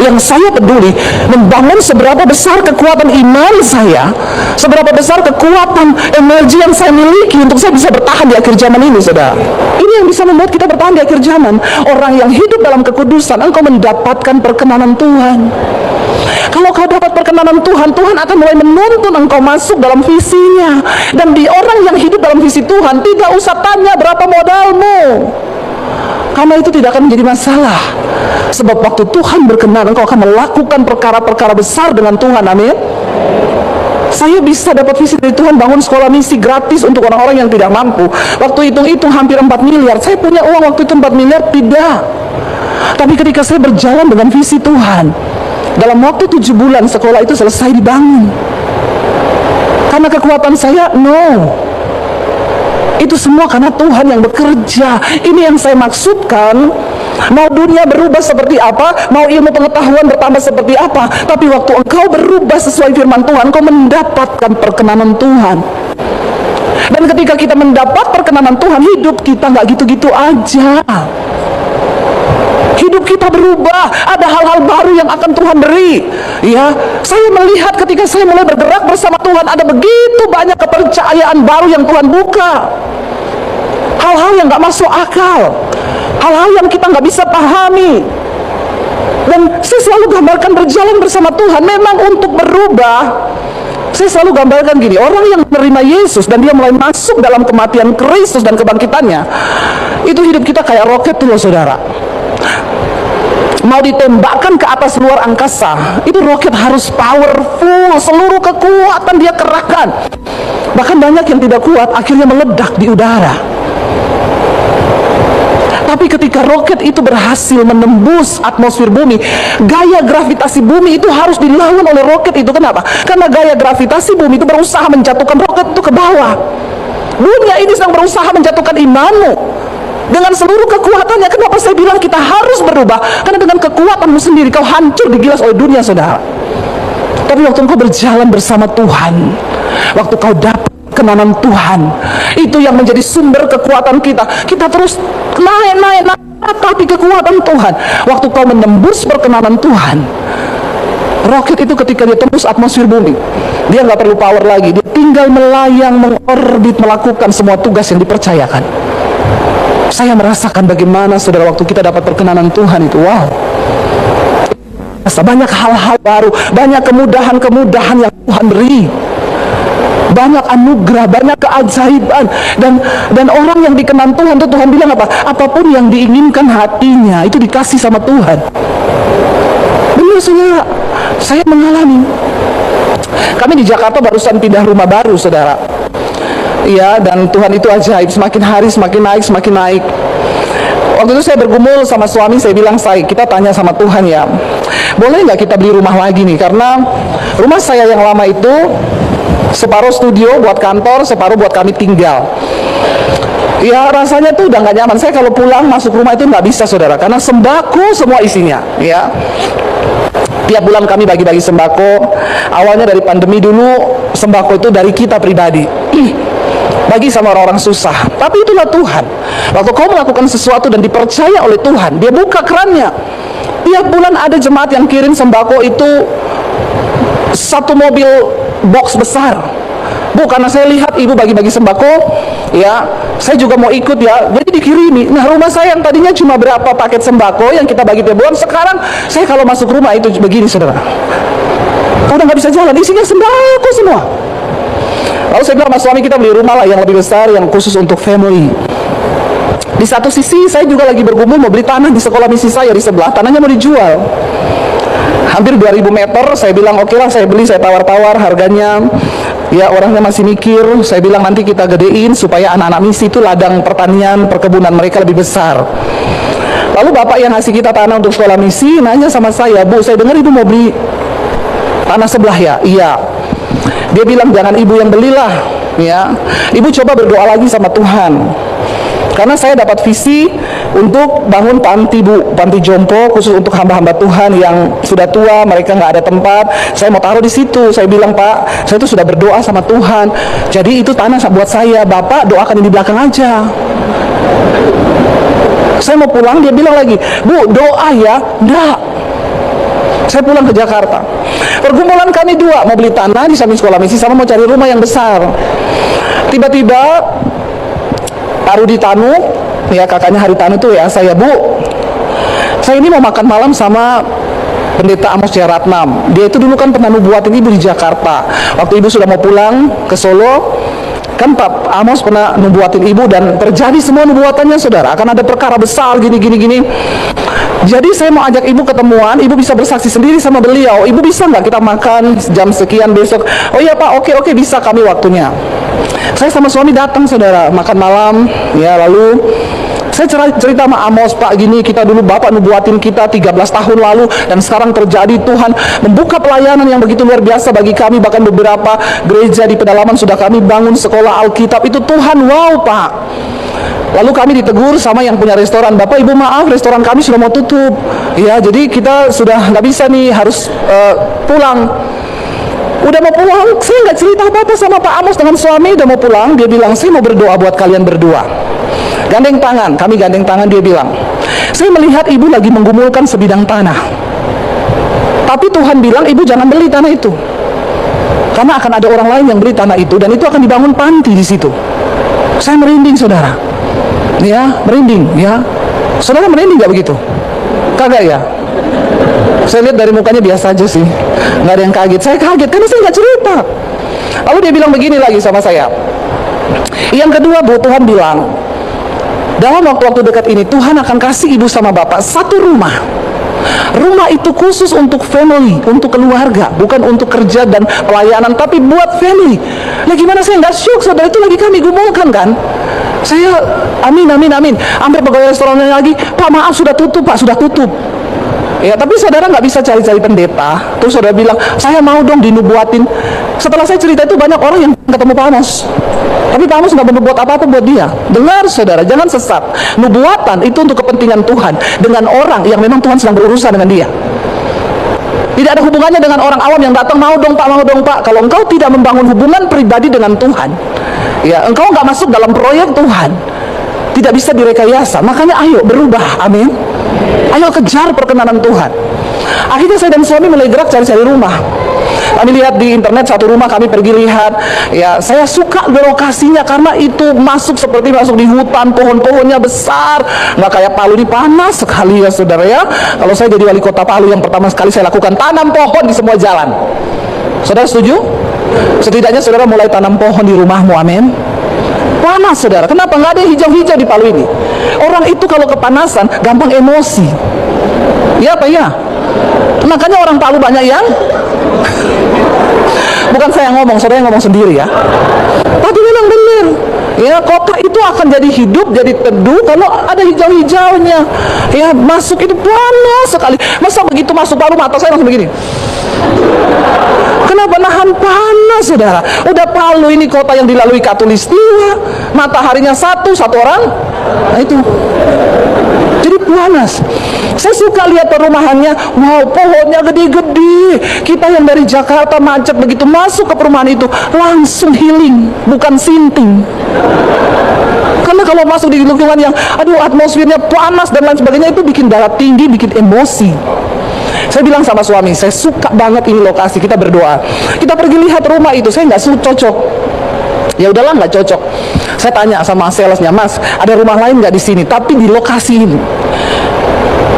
Yang saya peduli membangun seberapa besar kekuatan iman saya, seberapa besar kekuatan energi yang saya miliki untuk saya bisa bertahan di akhir zaman ini, saudara. Ini yang bisa membuat kita bertahan di akhir zaman. Orang yang hidup dalam kekudusan, engkau mendapatkan perkenanan Tuhan. Kalau kau dapat perkenanan Tuhan, Tuhan akan mulai menuntun engkau masuk dalam visinya. Dan di orang yang hidup dalam visi Tuhan, tidak usah tanya berapa modalmu, karena itu tidak akan menjadi masalah. Sebab waktu Tuhan berkenan, engkau akan melakukan perkara-perkara besar dengan Tuhan. Amin. Saya bisa dapat visi dari Tuhan, bangun sekolah misi gratis untuk orang-orang yang tidak mampu. Waktu hitung-hitung hampir 4 miliar. Saya punya uang waktu itu 4 miliar? Tidak. Tapi ketika saya berjalan dengan visi Tuhan, dalam waktu 7 bulan sekolah itu selesai dibangun. Karena kekuatan saya? No. Itu semua karena Tuhan yang bekerja. Ini yang saya maksudkan. Mau dunia berubah seperti apa, mau ilmu pengetahuan bertambah seperti apa, tapi waktu engkau berubah sesuai firman Tuhan, engkau mendapatkan perkenanan Tuhan. Dan ketika kita mendapat perkenanan Tuhan, hidup kita nggak gitu-gitu aja. Hidup kita berubah, ada hal-hal baru yang akan Tuhan beri. Ya, saya melihat ketika saya mulai bergerak bersama Tuhan, ada begitu banyak kepercayaan baru yang Tuhan buka. Hal-hal yang gak masuk akal, hal-hal yang kita gak bisa pahami. Dan saya selalu gambarkan berjalan bersama Tuhan memang untuk berubah. Saya selalu gambarkan gini, orang yang menerima Yesus dan dia mulai masuk dalam kematian Kristus dan kebangkitannya, itu hidup kita kayak roket tuh loh, saudara. Mau ditembakkan ke atas luar angkasa, itu roket harus powerful, seluruh kekuatan dia kerahkan. Bahkan banyak yang tidak kuat, akhirnya meledak di udara. Tapi ketika roket itu berhasil menembus atmosfer bumi, gaya gravitasi bumi itu harus dilawan oleh roket itu. Kenapa? Karena gaya gravitasi bumi itu berusaha menjatuhkan roket itu ke bawah. Dunia ini sedang berusaha menjatuhkan imanmu dengan seluruh kekuatannya. Kenapa saya bilang kita harus berubah? Karena dengan kekuatanmu sendiri kau hancur, digilas oleh dunia, saudara. Tapi waktu engkau berjalan bersama Tuhan, waktu kau dapat kenanan Tuhan, itu yang menjadi sumber kekuatan kita. Kita terus naik, tapi kekuatan Tuhan. Waktu kau menembus perkenanan Tuhan, roket itu ketika dia tembus atmosfer bumi, dia nggak perlu power lagi, dia tinggal melayang, mengorbit, melakukan semua tugas yang dipercayakan. Saya merasakan bagaimana, saudara, waktu kita dapat perkenanan Tuhan itu, wow. biasa. Banyak hal-hal baru, banyak kemudahan-kemudahan yang Tuhan beri, banyak anugerah, banyak keajaiban, dan orang yang dikenan Tuhan itu Tuhan bilang apa? Apapun yang diinginkan hatinya itu dikasih sama Tuhan. Benar saudara, saya mengalami. Kami di Jakarta barusan pindah rumah baru saudara. Iya, dan Tuhan itu ajaib, semakin hari semakin naik. Waktu itu saya bergumul sama suami, saya bilang, kita tanya sama Tuhan ya, boleh nggak kita beli rumah lagi nih? Karena rumah saya yang lama itu separuh studio buat kantor, separuh buat kami tinggal. Ya rasanya tuh udah nggak nyaman. Saya kalau pulang masuk rumah itu nggak bisa saudara, karena sembako semua isinya. Ya, tiap bulan kami bagi-bagi sembako. Awalnya dari pandemi dulu, sembako itu dari kita pribadi, bagi sama orang-orang susah. Tapi itulah Tuhan. Waktu kau melakukan sesuatu dan dipercaya oleh Tuhan, Dia buka kerannya. Tiap bulan ada jemaat yang kirim sembako itu 1 mobil box besar. Bu, karena saya lihat ibu bagi-bagi sembako, ya, saya juga mau ikut ya, jadi dikirimi. Nah, rumah saya yang tadinya cuma berapa paket sembako yang kita bagi tiap bulan, sekarang saya kalau masuk rumah itu begini saudara, udah nggak bisa jalan, isinya sembako semua. Lalu saya bilang sama suami, kita beli rumah lah yang lebih besar, yang khusus untuk family. Di satu sisi saya juga lagi bergumul mau beli tanah di sekolah misi saya di sebelah, tanahnya mau dijual. Hampir 2000 meter, saya bilang oke lah saya beli, saya tawar-tawar harganya. Ya, orangnya masih mikir, saya bilang nanti kita gedein supaya anak-anak misi itu ladang pertanian, perkebunan mereka lebih besar. Lalu bapak yang ngasih kita tanah untuk sekolah misi nanya sama saya, Bu, saya dengar ibu mau beli tanah sebelah ya? Iya. Dia bilang jangan ibu yang belilah, ya. Ibu coba berdoa lagi sama Tuhan. Karena saya dapat visi untuk bangun panti Bu, panti jompo khusus untuk hamba-hamba Tuhan yang sudah tua, mereka nggak ada tempat. Saya mau taruh di situ. Saya bilang, Pak, saya itu sudah berdoa sama Tuhan. Jadi itu tanah buat saya. Bapak doakan ini di belakang aja. Saya mau pulang, dia bilang lagi, Bu, doa ya. Enggak. Saya pulang ke Jakarta. Pergumulan kami dua, mau beli tanah di samping sekolah misi sama mau cari rumah yang besar. Tiba-tiba Pak Rudi Tanu, ya kakaknya Hari Tanu tuh ya, saya, Bu, saya ini mau makan malam sama Pendeta Amos Jaratnam. Dia itu dulu kan pernah nubuatin ibu di Jakarta. Waktu ibu sudah mau pulang ke Solo, kan Pak Amos pernah nubuatin ibu dan terjadi semua nubuatannya saudara. Akan ada perkara besar gini. Jadi saya mau ajak ibu ketemuan, ibu bisa bersaksi sendiri sama beliau. Ibu bisa nggak kita makan jam sekian besok? Oh iya Pak, oke bisa, kami waktunya. Saya sama suami datang saudara, makan malam, ya, lalu saya cerita sama Amos, Pak, gini, kita dulu Bapak nubuatin kita 13 tahun lalu, dan sekarang terjadi Tuhan membuka pelayanan yang begitu luar biasa bagi kami, bahkan beberapa gereja di pedalaman sudah kami bangun sekolah Alkitab, itu Tuhan, wow Pak. Lalu kami ditegur sama yang punya restoran, Bapak Ibu maaf, restoran kami sudah mau tutup, ya, jadi kita sudah nggak bisa nih, harus pulang. Udah mau pulang, saya nggak cerita apa-apa sama Pak Amos dengan suami. Udah mau pulang, dia bilang, saya mau berdoa buat kalian berdua. Gandeng tangan, kami gandeng tangan. Dia bilang, saya melihat ibu lagi menggumulkan sebidang tanah, tapi Tuhan bilang ibu jangan beli tanah itu, karena akan ada orang lain yang beli tanah itu, dan itu akan dibangun panti di situ. Saya merinding saudara, ya, merinding, ya. Saudara merinding nggak begitu? Kagak ya? Saya lihat dari mukanya biasa aja sih, nggak ada yang kaget. Saya kaget karena saya nggak cerita. Lalu dia bilang begini lagi sama saya. Yang kedua, Bu, Tuhan bilang dalam waktu-waktu dekat ini Tuhan akan kasih ibu sama bapak satu rumah. Rumah itu khusus untuk family, untuk keluarga, bukan untuk kerja dan pelayanan, tapi buat family. Nah gimana saya nggak syuk, saudara, itu lagi kami gumulkan kan. Saya amin. Sampai pegawai restorannya lagi, Pak maaf sudah tutup Pak, sudah tutup. Ya, tapi saudara nggak bisa cari-cari pendeta. Terus saudara bilang, saya mau dong dinubuatin. Setelah saya cerita itu banyak orang yang ketemu Pak Amos. Tapi Pak Amos nggak berbuat apa-apa buat dia. Dengar saudara, jangan sesat. Nubuatan itu untuk kepentingan Tuhan dengan orang yang memang Tuhan sedang berurusan dengan dia. Tidak ada hubungannya dengan orang awam yang datang, mau dong Pak. Kalau engkau tidak membangun hubungan pribadi dengan Tuhan, ya, engkau nggak masuk dalam proyek Tuhan. Tidak bisa direkayasa. Makanya ayo berubah, amin. Ayo kejar perkenanan Tuhan. Akhirnya saya dan suami mulai gerak cari-cari rumah. Kami lihat di internet satu rumah, kami pergi lihat. Ya, saya suka lokasinya karena itu masuk seperti masuk di hutan, pohon-pohonnya besar, nggak kayak Palu ini panas sekali ya saudara ya. Kalau saya jadi wali kota Palu, yang pertama sekali saya lakukan tanam pohon di semua jalan. Saudara setuju? Setidaknya saudara mulai tanam pohon di rumahmu, amin. Panas saudara, kenapa nggak ada hijau-hijau di Palu ini? Orang itu kalau kepanasan gampang emosi. Ya apa ya? Makanya orang Palu banyak yang bukan saya yang ngomong, saudara yang ngomong sendiri ya. Tapi memang benar. Ya, kota itu akan jadi hidup, jadi teduh kalau ada hijau-hijaunya. Ya, masuk itu panas sekali. Masa begitu masuk Palu mata saya langsung begini. Kenapa nahan panas saudara? Udah Palu ini kota yang dilalui Katulistiwa, mataharinya satu orang. Nah itu. Jadi panas. Saya suka lihat perumahannya. Wow, pohonnya gede-gede. Kita yang dari Jakarta macet begitu masuk ke perumahan itu langsung healing, bukan sinting. Karena kalau masuk di lingkungan yang aduh atmosfernya panas dan lain sebagainya, itu bikin darah tinggi, bikin emosi. Saya bilang sama suami, saya suka banget ini lokasi, kita berdoa. Kita pergi lihat rumah itu, saya nggak cocok. Ya udahlah, nggak cocok. Saya tanya sama salesnya, Mas, ada rumah lain nggak di sini? Tapi di lokasi ini.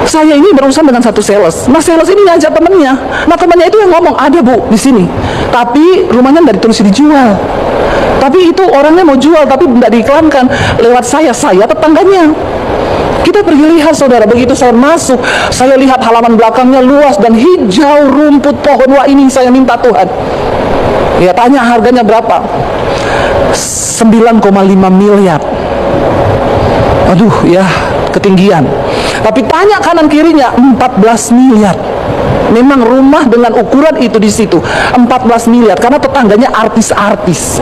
Saya ini berurusan dengan satu sales. Mas sales ini ngajak temennya. Nah temennya itu yang ngomong, ada bu di sini. Tapi rumahnya nggak ditulis dijual. Tapi itu orangnya mau jual, tapi nggak diiklankan. Lewat saya tetangganya. Kita pergi lihat saudara, begitu saya masuk, saya lihat halaman belakangnya luas dan hijau rumput pohon. Wah ini saya minta Tuhan. Ya tanya harganya berapa? 9,5 miliar. Aduh ya ketinggian. Tapi tanya kanan kirinya 14 miliar. Memang rumah dengan ukuran itu di situ 14 miliar karena tetangganya artis-artis.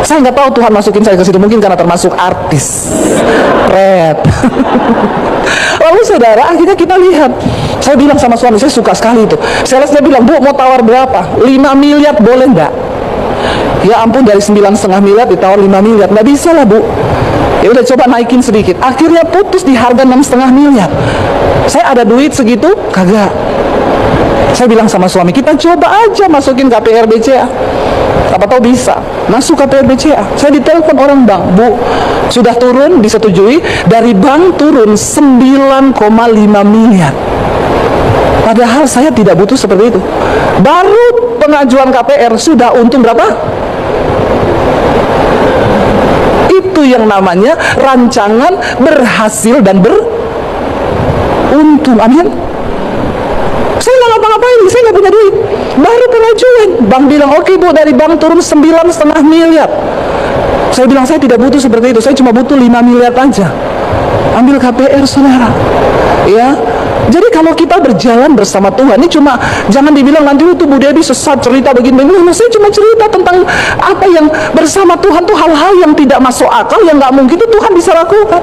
Saya nggak tahu Tuhan masukin saya ke situ, mungkin karena termasuk artis. Red. Lalu saudara, akhirnya kita lihat. Saya bilang sama suami, saya suka sekali itu. Salesnya bilang, bu mau tawar berapa? 5 miliar boleh nggak? Ya ampun, dari 9,5 miliar ditawar 5 miliar, nggak bisa lah bu. Ya udah coba naikin sedikit. Akhirnya putus di harga 6,5 miliar. Saya ada duit segitu, kagak. Saya bilang sama suami, kita coba aja masukin KPR BCA. Apa tahu bisa masuk KPR BCA. Saya ditelepon orang bank, bu sudah turun, disetujui. Dari bank turun 9,5 miliar. Padahal saya tidak butuh seperti itu. Baru pengajuan KPR sudah untung berapa? Itu yang namanya rancangan berhasil dan beruntung. Amin. Saya nggak ngapa-ngapain, saya nggak punya duit. Baru pengajuan, bank bilang oke bu, dari bank turun 9,5 miliar. Saya bilang saya tidak butuh seperti itu, saya cuma butuh 5 miliar aja. Ambil KPR saudara. Ya. Jadi kalau kita berjalan bersama Tuhan, ini cuma jangan dibilang nanti itu Bu Debbie sesat cerita begini-begini. Saya cuma cerita tentang apa yang bersama Tuhan tuh hal-hal yang tidak masuk akal, yang nggak mungkin itu Tuhan bisa lakukan.